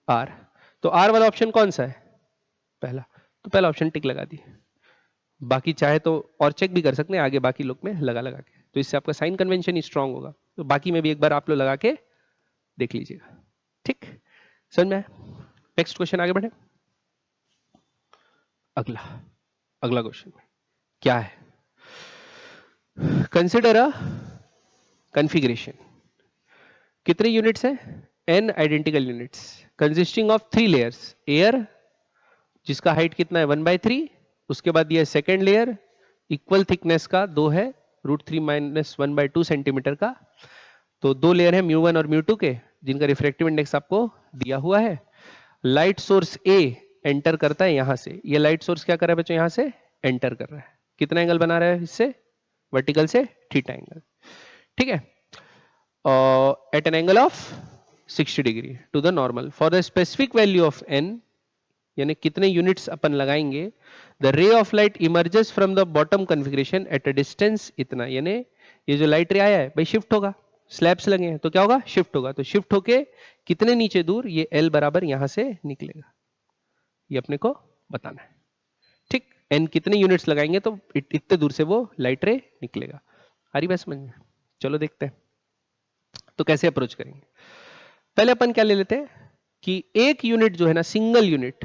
आर। तो आर वाला ऑप्शन कौन सा है, पहला। तो पहला ऑप्शन टिक लगा दी। बाकी चाहे तो और चेक भी कर सकते हैं आगे बाकी लोग में लगा लगा के, तो इससे आपका साइन कन्वेंशन ही स्ट्रांग होगा। तो बाकी में भी एक बार आप लोग लगा के देख लीजिएगा। ठीक, समझ में आया। नेक्स्ट क्वेश्चन आगे बढ़े। अगला क्वेश्चन क्या है, कंसिडर अ कॉन्फ़िगरेशन। कितने यूनिट्स हैं, n identical units consisting of 3 layers. Air जिसका हाइट कितना है 1/3, उसके बाद ये सेकेंड लेयर इक्वल थिकनेस का 2 है, √3 - 1/2 सेंटीमीटर का। तो 2 लेयर है μ1 और μ2 के, जिनका रिफ्रैक्टिव इंडेक्स आपको दिया हुआ है। लाइट सोर्स A एंटर करता है यहां से, ये लाइट सोर्स क्या कर रहा है बच्चों, यहां से एंटर कर रहा है। कितना एंगल बना रहा है इससे, वर्टिकल से थीटा एंगल। ठीक है, at an angle of 60 degree to the normal for the specific value of n, यानी कितने यूनिट्स अपन लगाएंगे, the ray of light emerges from the bottom configuration at a distance इतना। यानी ये जो लाइट रे आया है भाई शिफ्ट होगा, स्लैब्स लगे हैं तो क्या होगा, शिफ्ट होगा। तो शिफ्ट होके कितने नीचे दूर, ये L बराबर यहां से निकलेगा, ये अपने को बताना है। ठीक, n कितने यूनिट्स लगाएंगे तो इतने दूर से वो लाइट रे निकलेगा। आ रही बात समझ में, चलो देखते हैं तो कैसे अप्रोच करेंगे। पहले अपन क्या ले लेते हैं कि एक यूनिट जो है ना, सिंगल यूनिट,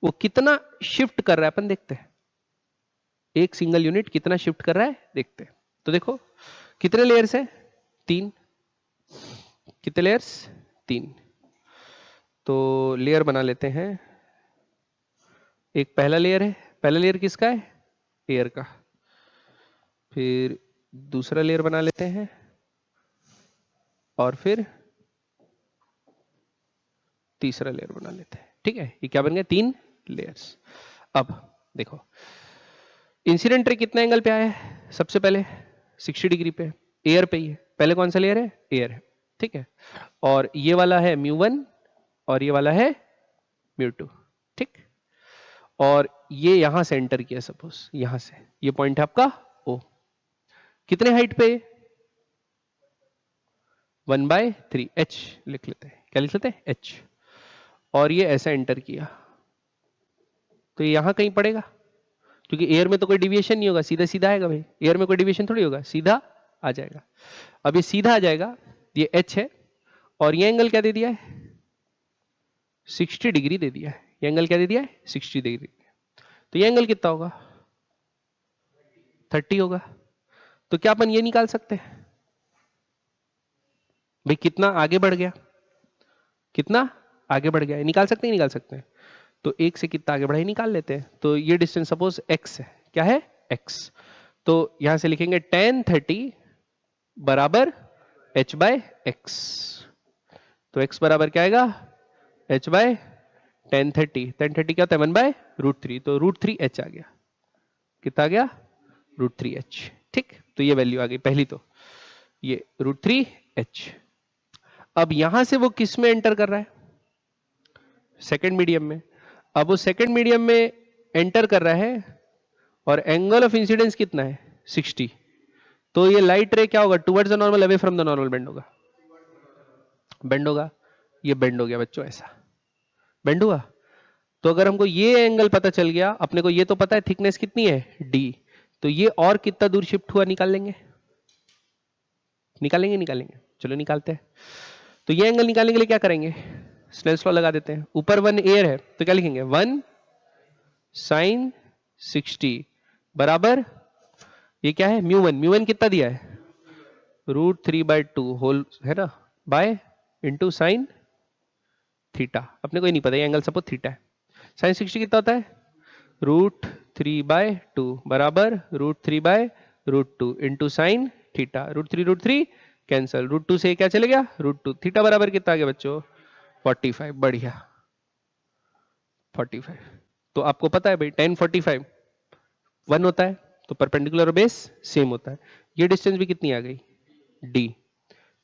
वो कितना शिफ्ट कर रहा है अपन देखते हैं। एक सिंगल यूनिट कितना शिफ्ट कर रहा है देखते हैं। तो देखो कितने लेयर्स है, 3। कितने लेयर्स, 3। तो लेयर बना लेते हैं। एक पहला लेयर है, पहला लेयर किसका है, एयर का। फिर दूसरा लेयर बना लेते हैं, और फिर तीसरा लेयर बना लेते हैं। ठीक है, ये क्या बन गया, 3 लेयर्स। अब देखो इंसिडेंट रे कितना एंगल पे आया है, सबसे पहले 60 डिग्री पे, एयर पे ही है। पहले कौन सा लेयर है, एयर है। ठीक है, और ये वाला है μ1 और ये वाला है μ2। ठीक, और ये यहां से एंटर किया, सपोज यहां से, ये पॉइंट है आपका O। कितने हाइट पे, 1/3 h लिख लेते हैं। क्या लिख लेते हैं, h। और ये ऐसा एंटर किया तो ये यहां कहीं पड़ेगा, क्योंकि एयर में तो कोई डिविएशन नहीं होगा, सीधा सीधा आएगा भाई। एयर में कोई डिविएशन थोड़ी होगा, सीधा आ जाएगा। अब ये सीधा आ जाएगा, ये h है, और ये एंगल क्या दे दिया है, 60 डिग्री दे दिया है। ये एंगल क्या दे दिया है, 60 डिग्री। तो ये एंगल कितना होगा, 30 होगा। तो क्या अपन ये निकाल सकते हैं, भाई कितना आगे बढ़ गया, कितना आगे बढ़ गया, निकाल सकते हैं, निकाल सकते हैं। तो 1 से कितना आगे बढ़ा, निकाल लेते हैं। तो ये डिस्टेंस सपोज x है, क्या है x। तो यहां से लिखेंगे tan 30 बराबर h बाय एक्स। तो x बराबर क्या आएगा, h बाय tan 30। tan 30 क्या होता है, 1/√3। तो √3h आ गया, कितना आ गया, √3h। ठीक, तो ये वैल्यू आ गई पहली, तो ये √3h। अब यहां से वो किस में एंटर कर रहा है, सेकंड मीडियम में। अब वो सेकंड मीडियम में एंटर कर रहा है और एंगल ऑफ इंसिडेंस कितना है, 60। तो ये लाइट रे क्या होगा, towards the normal, away from the normal bend होगा, बेंड होगा। ये बेंड हो गया बच्चों, ऐसा बेंड हुआ। तो अगर हमको ये एंगल पता चल गया, अपने को ये तो पता है थिकनेस कितनी है d, तो ये और कितना दूर शिफ्ट हुआ निकाल लेंगे, निकालेंगे, निकालेंगे, चलो निकालते हैं। तो ये एंगल निकालने के लिए क्या करेंगे, स्नेल्स लॉ लगा देते हैं। ऊपर 1 एयर है तो क्या लिखेंगे, 1 sin 60 बराबर, ये क्या है, μ1 कितना दिया है, √3/2 होल है ना, बाय इंटू साइन थीटा। अपने को ही नहीं पता, ये एंगल सपोज थीटा है। साइन 60 कितना होता है, √3/2 बराबर √3/√2 इंटू साइन थीटा। √3 कैंसल, √2 से क्या चले गया, √2। थीटा बराबर कितना आ गया बच्चों, 45। बढ़िया, 45। तो आपको पता है भाई tan 45 1 होता है, तो परपेंडिकुलर और बेस सेम होता है। ये डिस्टेंस भी कितनी आ गई, d।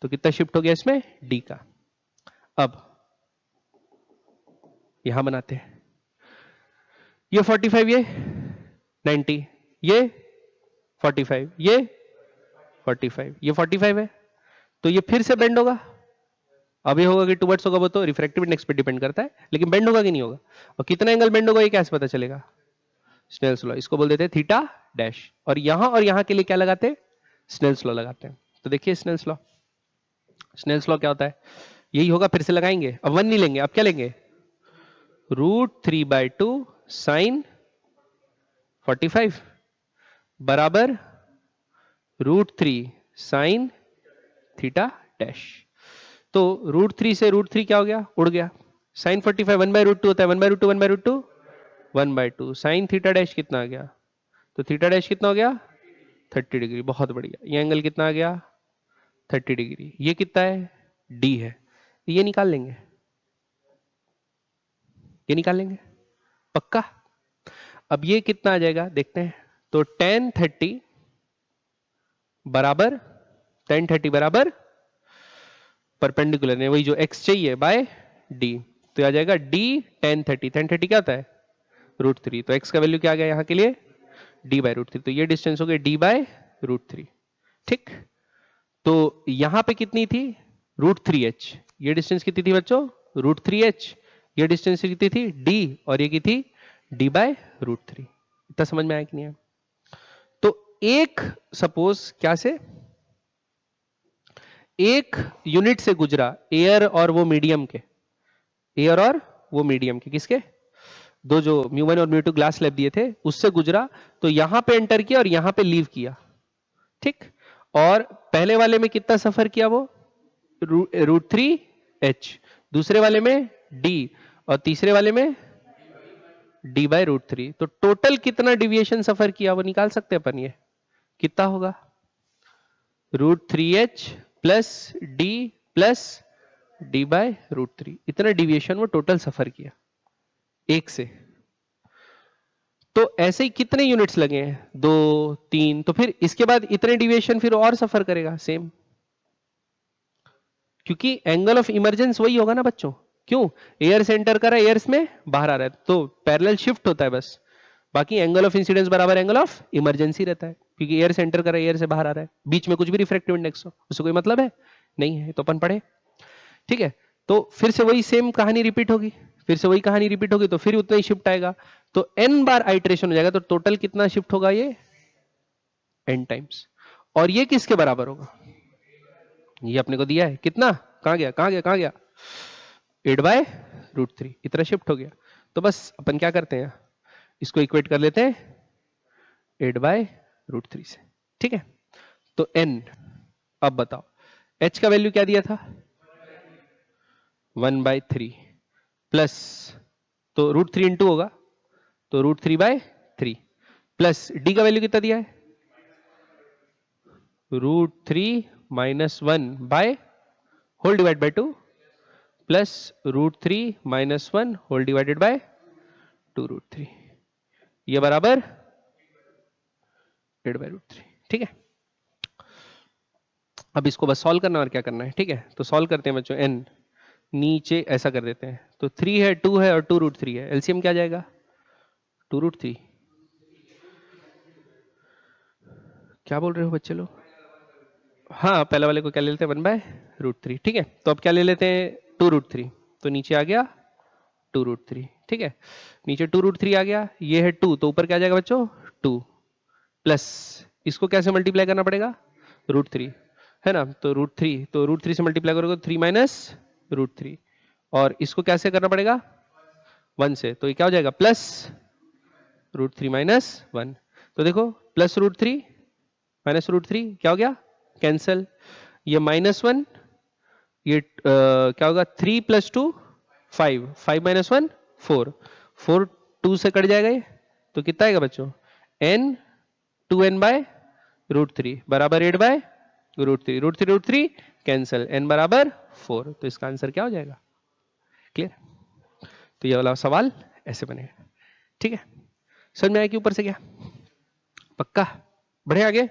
तो कितना शिफ्ट हो गया इसमें, d का। अब यहां बनाते हैं, ये 45, ये 90, ये 45, ये 45, ये 45 है। तो ये फिर से बेंड होगा। अब ये होगा कि टुवर्ड्स होगा, वो तो रिफ्रैक्टिव इंडेक्स पे डिपेंड करता है, लेकिन बेंड होगा कि नहीं होगा। और कितना एंगल बेंड होगा ये कैसे पता चलेगा, स्नेल्स लॉ। इसको बोल देते हैं थीटा डैश। और यहां के लिए क्या लगाते हैं, स्नेल्स लॉ लगाते हैं। तो देखिए स्नेल्स लॉ, स्नेल्स लॉ क्या होता है, यही होगा, फिर से लगाएंगे। अब 1 नहीं लेंगे, अब क्या लेंगे, √3/2 साइन 45 बराबर √3 साइन थीटा डैश। तो √3 से √3 क्या हो गया, उड़ गया। साइन 45 1/√2 होता है, 1/√2 1/√2 1/2 साइन थीटा डैश कितना आ गया, तो थीटा डैश कितना हो गया, 30 डिग्री। बहुत बढ़िया, ये एंगल कितना आ गया, 30 डिग्री। ये कितना है, d है। ये निकाल लेंगे, ये निकाल लेंगे पक्का। अब ये कितना आ जाएगा देखते हैं। तो tan 30 बराबर, tan 30 बराबर परपेंडिकुलर ने वही जो x चाहिए बाय d। तो आ जाएगा d tan 30। tan 30 क्या होता है, √3। तो x का वैल्यू क्या आ गया यहाँ के लिए, d/√3। तो ये डिस्टेंस हो गई d/√3। ठीक, तो यहां पे कितनी थी, √3h। ये डिस्टेंस कितनी थी बच्चों, √3h। ये डिस्टेंस कितनी थी, d, और ये की थी d/√3। इतना समझ में आया कि नहीं आया। तो एक सपोज क्या से, एक यूनिट से गुजरा, एयर और वो मीडियम के, एयर और वो मीडियम के, किसके, दो जो μ1 और μ2 ग्लास स्लैब दिए थे, उससे गुजरा। तो यहां पे एंटर किया और यहां पे लीव किया। ठीक, और पहले वाले में कितना सफर किया वो, √3h, दूसरे वाले में d, और तीसरे वाले में d/√3। तो टोटल कितना डिविएशन सफर किया वो निकाल सकते हैं अपन। ये कितना होगा, √3h plus d plus d/√3। इतना डिविएशन वो टोटल सफर किया एक से। तो ऐसे ही कितने यूनिट्स लगे हैं, 2 3, तो फिर इसके बाद इतने डिविएशन फिर और सफर करेगा सेम, क्योंकि एंगल ऑफ इमरजेंस वही होगा ना बच्चों। क्यों, एयर से एंटर कर रहा है, एयर में बाहर आ रहा है, तो पैरेलल शिफ्ट होता है बस। बाकी एंगल ऑफ इंसिडेंस बराबर एंगल ऑफ इमरजेंसी रहता है, क्योंकि एयर से एंटर कर रहा है, एयर से बाहर आ रहा है, बीच में कुछ भी रिफ्रैक्टिव इंडेक्स हो, उससे कोई मतलब है नहीं है, तो अपन पढ़े। ठीक है, तो फिर से वही सेम कहानी रिपीट होगी, फिर से वही कहानी रिपीट होगी, तो फिर उतना ही शिफ्ट आएगा। तो n बार आइटरेशन हो जाएगा, तो टोटल कितना शिफ्ट होगा, ये n टाइम्स। और ये किसके बराबर होगा, ये अपने को दिया है कितना, कहां गया, कहां गया, कहां गया, 8/√3। इतना शिफ्ट हो गया। तो बस अपन क्या करते हैं, इसको इक्वेट कर लेते हैं 8/√3 से। ठीक है, तो n, अब बताओ h का वैल्यू क्या दिया था 1/3 प्लस, तो √3 इंटू होगा तो √3/3 प्लस d का वैल्यू कितना दिया है √3 - 1 by whole divide by 2 plus √3 - 1 whole divided by 2√3, ये बराबर 8/√3। ठीक है, अब इसको बस सॉल्व करना और क्या करना है। ठीक है, तो सॉल्व करते हैं बच्चों, n नीचे ऐसा कर देते हैं, तो 3 है, 2 है और 2√3 है, एलसीएम क्या जाएगा 2√3। क्या बोल रहे हो बच्चे लोग? हाँ, पहले वाले को क्या ले लेते हैं 1/√3। ठीक है, तो अब क्या ले लेते हैं 2√3, तो नीचे आ गया 2√3। ठीक है, नीचे 2√3 आ गया, ये है 2, तो ऊपर क्या जाएगा बच्चों 2 प्लस, इसको कैसे मल्टीप्लाई करना पड़ेगा √3 है ना, तो √3, तो √3 से मल्टीप्लाई करोगे 3 - √3, और इसको कैसे करना पड़ेगा 1 से, तो ये क्या हो जाएगा प्लस √3 - 1। तो देखो प्लस √3 -√3 क्या हो गया कैंसल, ये -1, ये क्या होगा 3 + 2 5, 5 - 1 4, 4 2 से कट जाएगा ये, तो कितना आएगा बच्चों n 2n/√3 बराबर 8/√3, √3 कैंसल, n बराबर 4, तो इसका आंसर क्या हो जाएगा क्लियर। तो ये वाला सवाल ऐसे बनेगा। ठीक है, समझ में आया कि ऊपर से क्या पक्का, बढ़े आगे।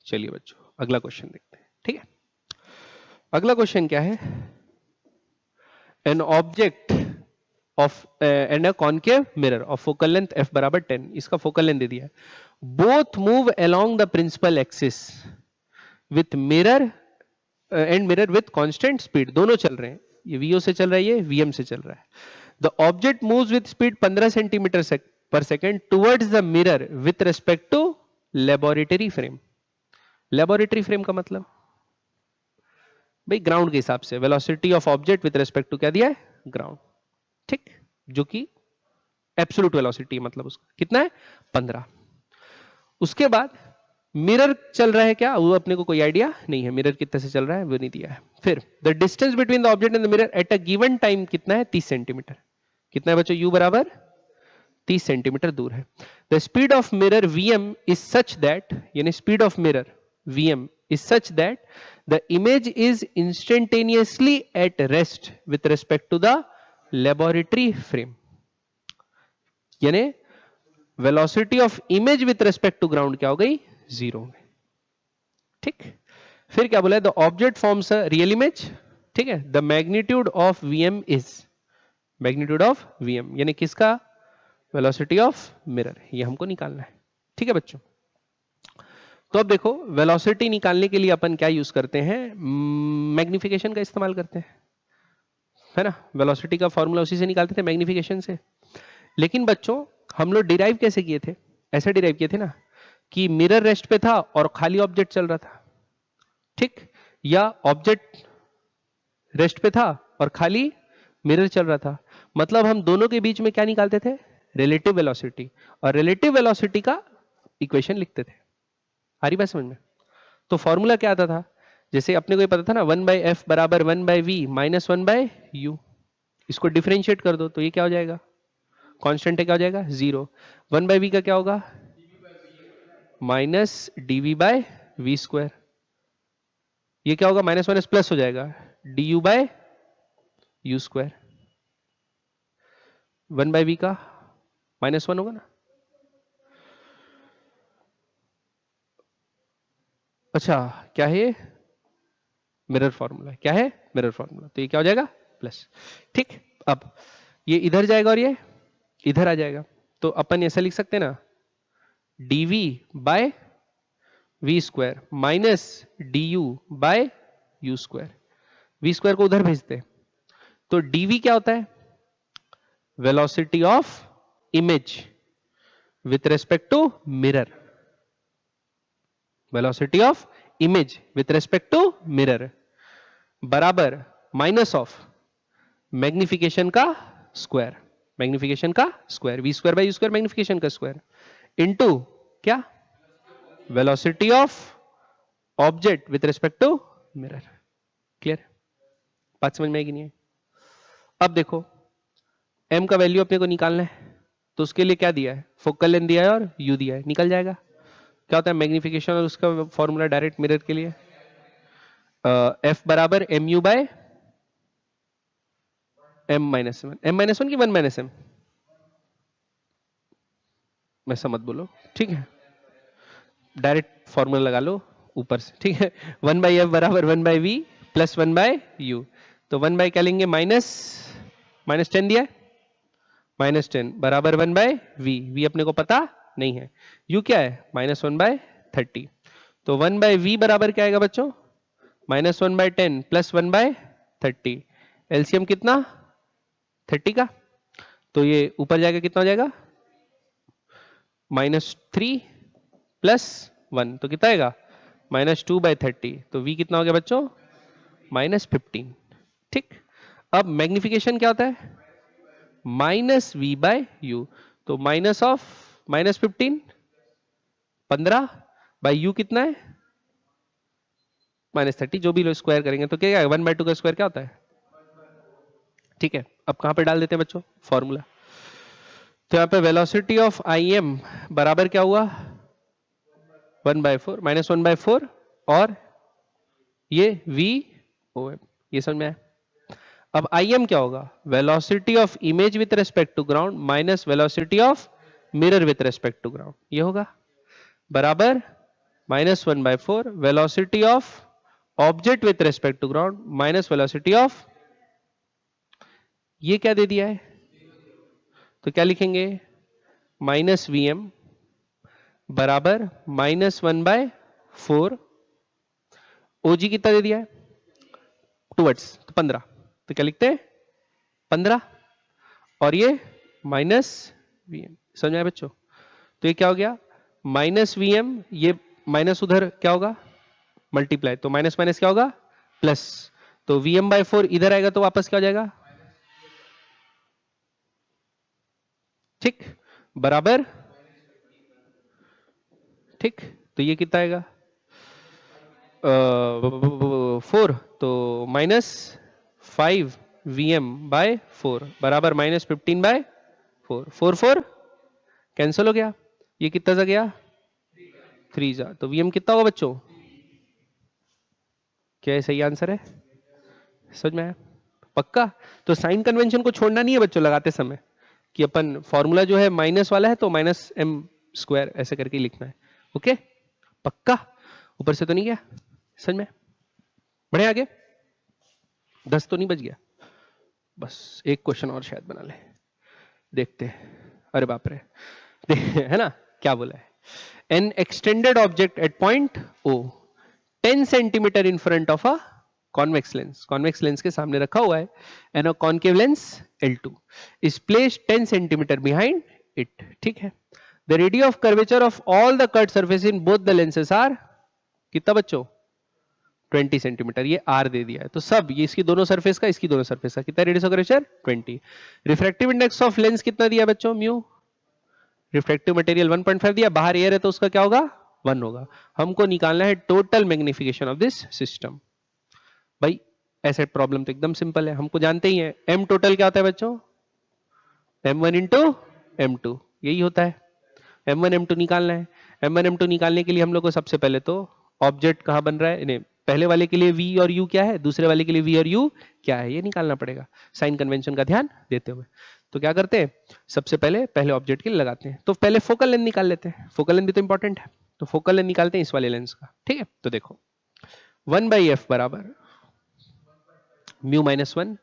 चलिए बच्चों अगला क्वेश्चन देखते हैं। ठीक है, अगला क्वेश्चन क्या है, an object of and a concave mirror of focal length f बराबर 10, इसका फोकल लेंथ दे दिया है, both move along the principal axis with mirror and mirror with constant speed, दोनों चल रहे हैं, ये vo से चल रहा है, ये vm से चल रहा है। The object moves with speed 15 centimetre per second towards the mirror with respect to laboratory frame. Laboratory frame का मतलब भाई ग्राउंड के हिसाब से, velocity of object with respect to क्या दिया है ग्राउंड, ठीक, जो कि एब्सोल्यूट वेलोसिटी मतलब उसका कितना है 15। उसके बाद मिरर चल रहा है क्या, वो अपने को कोई आइडिया नहीं है, मिरर कितने से चल रहा है वो नहीं दिया है। फिर the distance between the object and the mirror at a given time कितना है 30 सेंटीमीटर, कितना है बच्चों u बराबर 30 सेंटीमीटर दूर है। The speed of mirror vm is such that, यानी speed of mirror vm is such that the image is instantaneously at rest with respect to the laboratory frame, यानी velocity of image with respect to ground क्या हो गई 0 में। ठीक, फिर क्या बोला है, the object forms a real image, ठीक है, the magnitude of vm is, magnitude of vm यानी किसका velocity of mirror, ये हमको निकालना है। ठीक है बच्चों, तो अब देखो वेलोसिटी निकालने के लिए अपन क्या यूज करते हैं, मैग्निफिकेशन का इस्तेमाल करते हैं, है ना, वेलोसिटी का फॉर्मूला उसी से निकालते थे मैग्निफिकेशन से। लेकिन बच्चों हम लोग डिराइव कैसे किए थे, ऐसे डिराइव किए थे ना कि मिरर रेस्ट पे था और खाली ऑब्जेक्ट चल रहा था, ठीक, या ऑब्जेक्ट रेस्ट पे था और खाली मिरर चल रहा था, मतलब हम दोनों के बीच में क्या निकालते थे रिलेटिव वेलोसिटी, और रिलेटिव वेलोसिटी का इक्वेशन लिखते थे। आ रही बात समझ में? तो फॉर्मूला क्या आता था, जैसे अपने को ये पता था ना 1/f बराबर 1/v माइनस 1/u, इसको डिफरेंशिएट कर दो तो ये क्या हो जाएगा कांस्टेंट है, क्या हो जाएगा 0। 1/v का क्या होगा माइनस dv/v स्क्वायर, ये क्या होगा माइनस माइनस प्लस हो जाएगा du/u स्क्वायर, 1/v का -1 होगा ना। अच्छा क्या है ये मिरर फॉर्मूला, क्या है मिरर फॉर्मूला, तो ये क्या हो जाएगा प्लस। ठीक, अब ये इधर जाएगा और ये इधर आ जाएगा, तो अपन ऐसा लिख सकते हैं ना dv/v square minus du/u square, v square को उधर भेजते, तो dv क्या होता है velocity of image with respect to mirror, velocity of image with respect to mirror बराबर माइनस ऑफ मैग्निफिकेशन का स्क्वायर, मैग्निफिकेशन का square v square by u square magnification का स्क्वायर इनटू क्या velocity of object with respect to mirror. Clear? बात समझ में आएगी नहीं है? अब देखो m का वैल्यू अपने को निकालना है, तो उसके लिए क्या दिया है, फोकल लेंथ दिया है और u दिया है, निकल जाएगा। क्या होता है मैग्निफिकेशन और उसका फॉर्मूला डायरेक्ट मिरर के लिए, f बराबर mu बाय m minus one, m minus one की 1 माइनस m, वैसा मत बोलो, ठीक है, डायरेक्ट फॉर्मूला लगा लो ऊपर से, ठीक है। 1 बाई एफ बराबर 1 by V plus 1 by U, तो 1 बाय क्या लेंगे, माइनस 10 दिया है, -10 बराबर 1 बाय वी, वी अपने को पता नहीं है, यू क्या है -1 बाय 30, तो 1 बाय वी बराबर क्या आएगा बच्चों, -1 बाय 10 प्लस 1 बाय 30, एलसीएम कितना 30 का, तो ये ऊपर जाएगा कितना हो जाएगा -3 प्लस 1, तो कितना आएगा -2 बाय 30, तो v कितना हो गया बच्चों -15, ठीक। अब मैग्निफिकेशन क्या होता है -v बाय u, तो माइनस ऑफ -15 15 बाई यू कितना है -30, जो भी लोग स्क्वायर करेंगे तो क्या 1/2 का स्क्वायर क्या होता है, ठीक है। अब कहां पे डाल देते हैं बच्चों फॉर्मूला, तो यहां पे वेलोसिटी ऑफ आई एम बराबर क्या हुआ 1/4 -1/4 और ये v o m, ये समझ में आया। अब आई एम क्या होगा, velocity of image with respect to ground minus velocity of mirror with respect to ground, ये होगा बराबर -1/4 velocity of object with respect to ground minus velocity of, ये क्या दे दिया है, तो क्या लिखेंगे -vm बराबर -1/4, ओजी कितना दे दिया है टूवर्ड्स, तो 15, तो क्या लिखते हैं 15 और ये -vm, समझ में आया बच्चों, तो ये क्या हो गया -vm, ये माइनस उधर क्या होगा मल्टीप्लाई, तो माइनस माइनस क्या होगा प्लस, तो vm/4 इधर आएगा तो वापस क्या हो जाएगा, ठीक, बराबर, ठीक, तो ये कितना आएगा 4, तो -5 vm/4 बराबर -15/4, 4 कैंसिल हो गया, ये कितना सा गया 3 जा, तो vm कितना होगा बच्चों, क्या ये सही आंसर है, समझ में आया पक्का। तो साइन कन्वेंशन को छोड़ना नहीं है बच्चों लगाते समय, कि अपन फॉर्मूला जो है माइनस वाला है तो -m² ऐसे करके लिखना है, ओके पक्का, ऊपर से तो नहीं गया समझ में, बढ़े आगे, 10 तो नहीं बच गया, बस एक क्वेश्चन और शायद बना ले, देखते हैं, अरे बाप रे है ना क्या बोला है, an extended object at point O 10 centimetre in front of a convex lens के सामने रखा हुआ है, and a concave lens L2 is placed 10 centimetre behind it, ठीक है। The radius of curvature of all the cut surface in both the lenses are कितना बच्चों 20 centimetre, ये R दे दिया है, तो सब ये इसकी दोनों सरफेस का इसकी दोनों सरफेस का कितना radius of curvature 20, refractive index of lens कितना दिया बच्चों म्यू, रिफ्रैक्टिव मटेरियल 1.5 दिया, बाहर एयर है तो उसका क्या होगा 1 होगा, हमको निकालना है total magnification of this system. भाई ऐसे प्रॉब्लम तो एकदम सिंपल है, हमको जानते ही है m टोटल क्या होता है बच्चों m1 इंटू m2, यही होता है, m1 m2 निकालना है, m1 m2 निकालने के लिए हम लोग को सबसे पहले तो ऑब्जेक्ट कहां बन रहा है, नहीं पहले वाले के लिए v और u क्या है, दूसरे वाले के लिए v और u क्या है, ये निकालना पड़ेगा साइन कन्वेंशन का ध्यान देते हुए। तो क्या करते हैं सबसे पहले ऑब्जेक्ट के लिए लगाते हैं, तो पहले फोकल लेंथ निकाल लेते हैं, फोकल लेंथ भी तो इंपॉर्टेंट है, तो फोकल लेंथ निकालते हैं इस वाले लेंस का, ठीक है। तो देखो 1/f बराबर म्यू -1,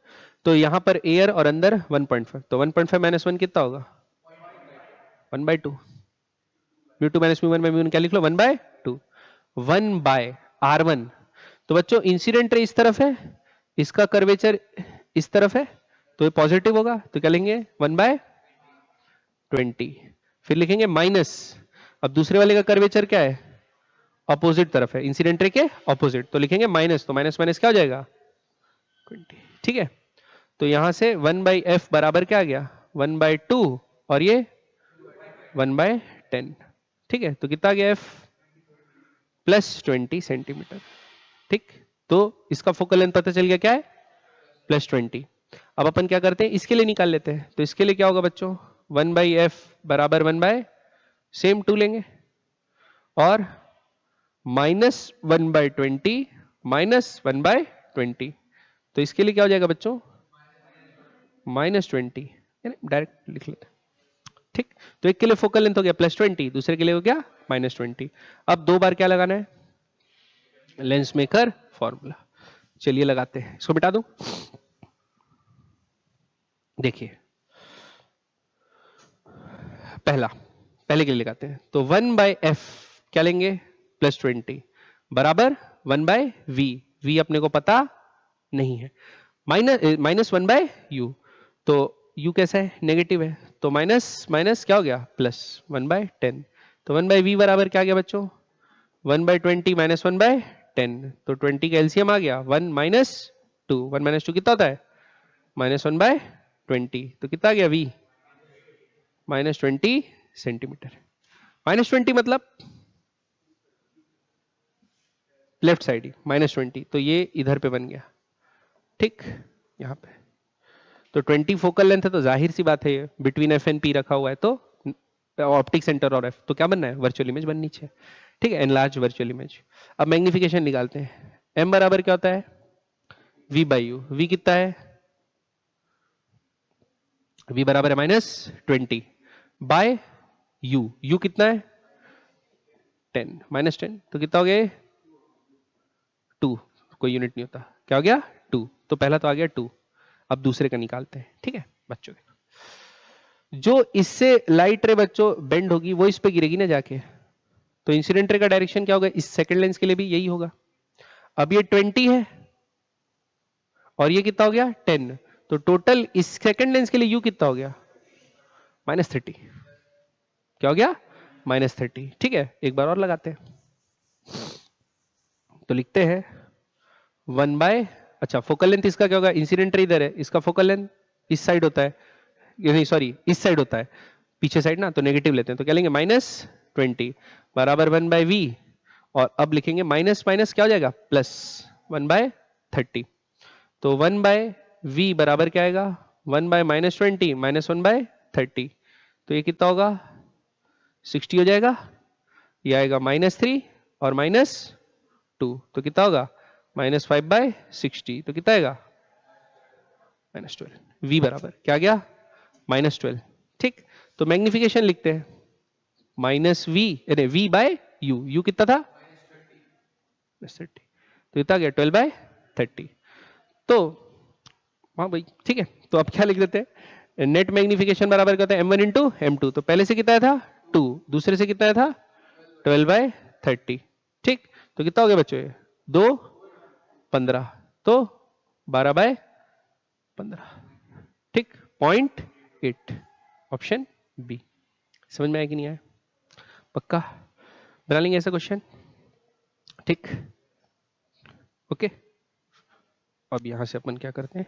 तो यहां पर एयर और अंदर 1.5, तो 1.5 -1 कितना होगा 1/2, mu 2 minus mu 1 by mu 1 क्या लिख लो 1/2, 1/r1, तो बच्चों इंसिडेंट रे इस तरफ है, इसका कर्वेचर इस तरफ है, तो ये पॉजिटिव होगा, तो क्या लेंगे 1/20, फिर लिखेंगे माइनस, अब दूसरे वाले का कर्वेचर क्या है अपोजिट तरफ है, इंसिडेंट रे के अपोजिट, तो लिखेंगे माइनस, तो माइनस माइनस क्या हो जाएगा 20, ठीक है। तो यहां से 1/f बराबर क्या आ गया 1/2 और ये 1/10, ठीक है, तो कितना आ गया f +20 सेंटीमीटर, ठीक। तो इसका फोकल लेंथ पता चल गया क्या है, +20। अब अपन क्या करते हैं, इसके लिए निकाल लेते हैं। तो इसके लिए क्या होगा बच्चों, 1/f बराबर 1 सेम 2 लेंगे और -1/20 -1/20। तो इसके लिए क्या हो जाएगा बच्चों, -20, डायरेक्ट लिख लेते हैं। ठीक, तो एक के लिए फोकल लेंथ हो गया +20, दूसरे के लिए हो गया -20। अब दो बार क्या लगाना है, लेंस मेकर फॉर्मूला। चलिए लगाते हैं, इसको मिटा दूं। देखिए पहले के लिए लगाते हैं। तो 1/f क्या लेंगे, +20 बराबर 1/v। v अपने को पता नहीं है, -1/u। तो u कैसा है, नेगेटिव है, तो माइनस माइनस क्या हो गया, +1/10। तो 1/v बराबर क्या आ गया बच्चों, 1/20 -1/10। तो 20 का एलसीएम आ गया 1 - 2। 1 - 2 कितना होता है, -1/20। तो कितना आ गया v, -20 सेंटीमीटर। -20 मतलब लेफ्ट साइड ही -20, तो ये इधर पे बन गया। ठीक, यहाँ पे तो 20 फोकल लेंथ है, तो जाहिर सी बात है ये बिटवीन एफ एंड पी रखा हुआ है, तो ऑप्टिक सेंटर और एफ, तो क्या बनना है, वर्चुअल इमेज बननी चाहिए। ठीक है, एनलार्ज वर्चुअल इमेज। अब मैग्निफिकेशन निकालते हैं। एम बराबर क्या होता है, v/u। v कितना है, v बराबर है -20 बाय u। u कितना है, 10 -10, तो कितना हो गया, 2। कोई यूनिट नहीं होता, क्या हो गया 2। तो पहला तो आ गया 2। अब दूसरे का निकालते हैं। ठीक है बच्चों, जो इससे लाइट रे बच्चों बेंड होगी वो इस पे गिरेगी ना जाके, तो इंसिडेंट रे का डायरेक्शन क्या होगा, इस सेकंड लेंस के लिए भी यही होगा। अब ये 20 है और ये कितना हो गया 10, तो टोटल इस सेकंड लेंस के लिए यू कितना हो गया, -30। क्या हो गया, -30। ठीक है, एक बार और लगाते हैं। तो लिखते हैं 1/, अच्छा फोकल लेंथ इसका क्या होगा, इंसिडेंट रे इधर है, इसका फोकल लेंथ इस साइड होता है, नहीं सॉरी इस साइड होता है, पीछे साइड ना, तो नेगेटिव लेते हैं, तो क्या लेंगे -20 बराबर 1/v। और अब लिखेंगे माइनस माइनस क्या हो जाएगा, +1/30। तो 1/v बराबर क्या आएगा, 1/-20 -1/30। तो ये कितना होगा, 60 हो जाएगा। ये आएगा -3 और -2, तो कितना होगा, -5/60। तो कितना आएगा, -12। v बराबर क्या आ गया, -12। ठीक, तो मैग्निफिकेशन लिखते हैं, -v v/u। u कितना था, -30, तो कितना गया 12/30। तो हाँ भाई ठीक है, तो अब क्या लिख देते हैं, नेट मैग्निफिकेशन बराबर क्या होता है, m1 इंटू m2। तो पहले से कितना था 2, दूसरे से कितना था 12/30। ठीक, तो कितना हो गया बच्चों, ये 2 15, तो 12/15। ठीक, 0.8, ऑप्शन बी। समझ में आया कि नहीं आया, पक्का बना लेंगे ऐसा क्वेश्चन। ठीक, ओके। अब यहां से अपन क्या करते हैं,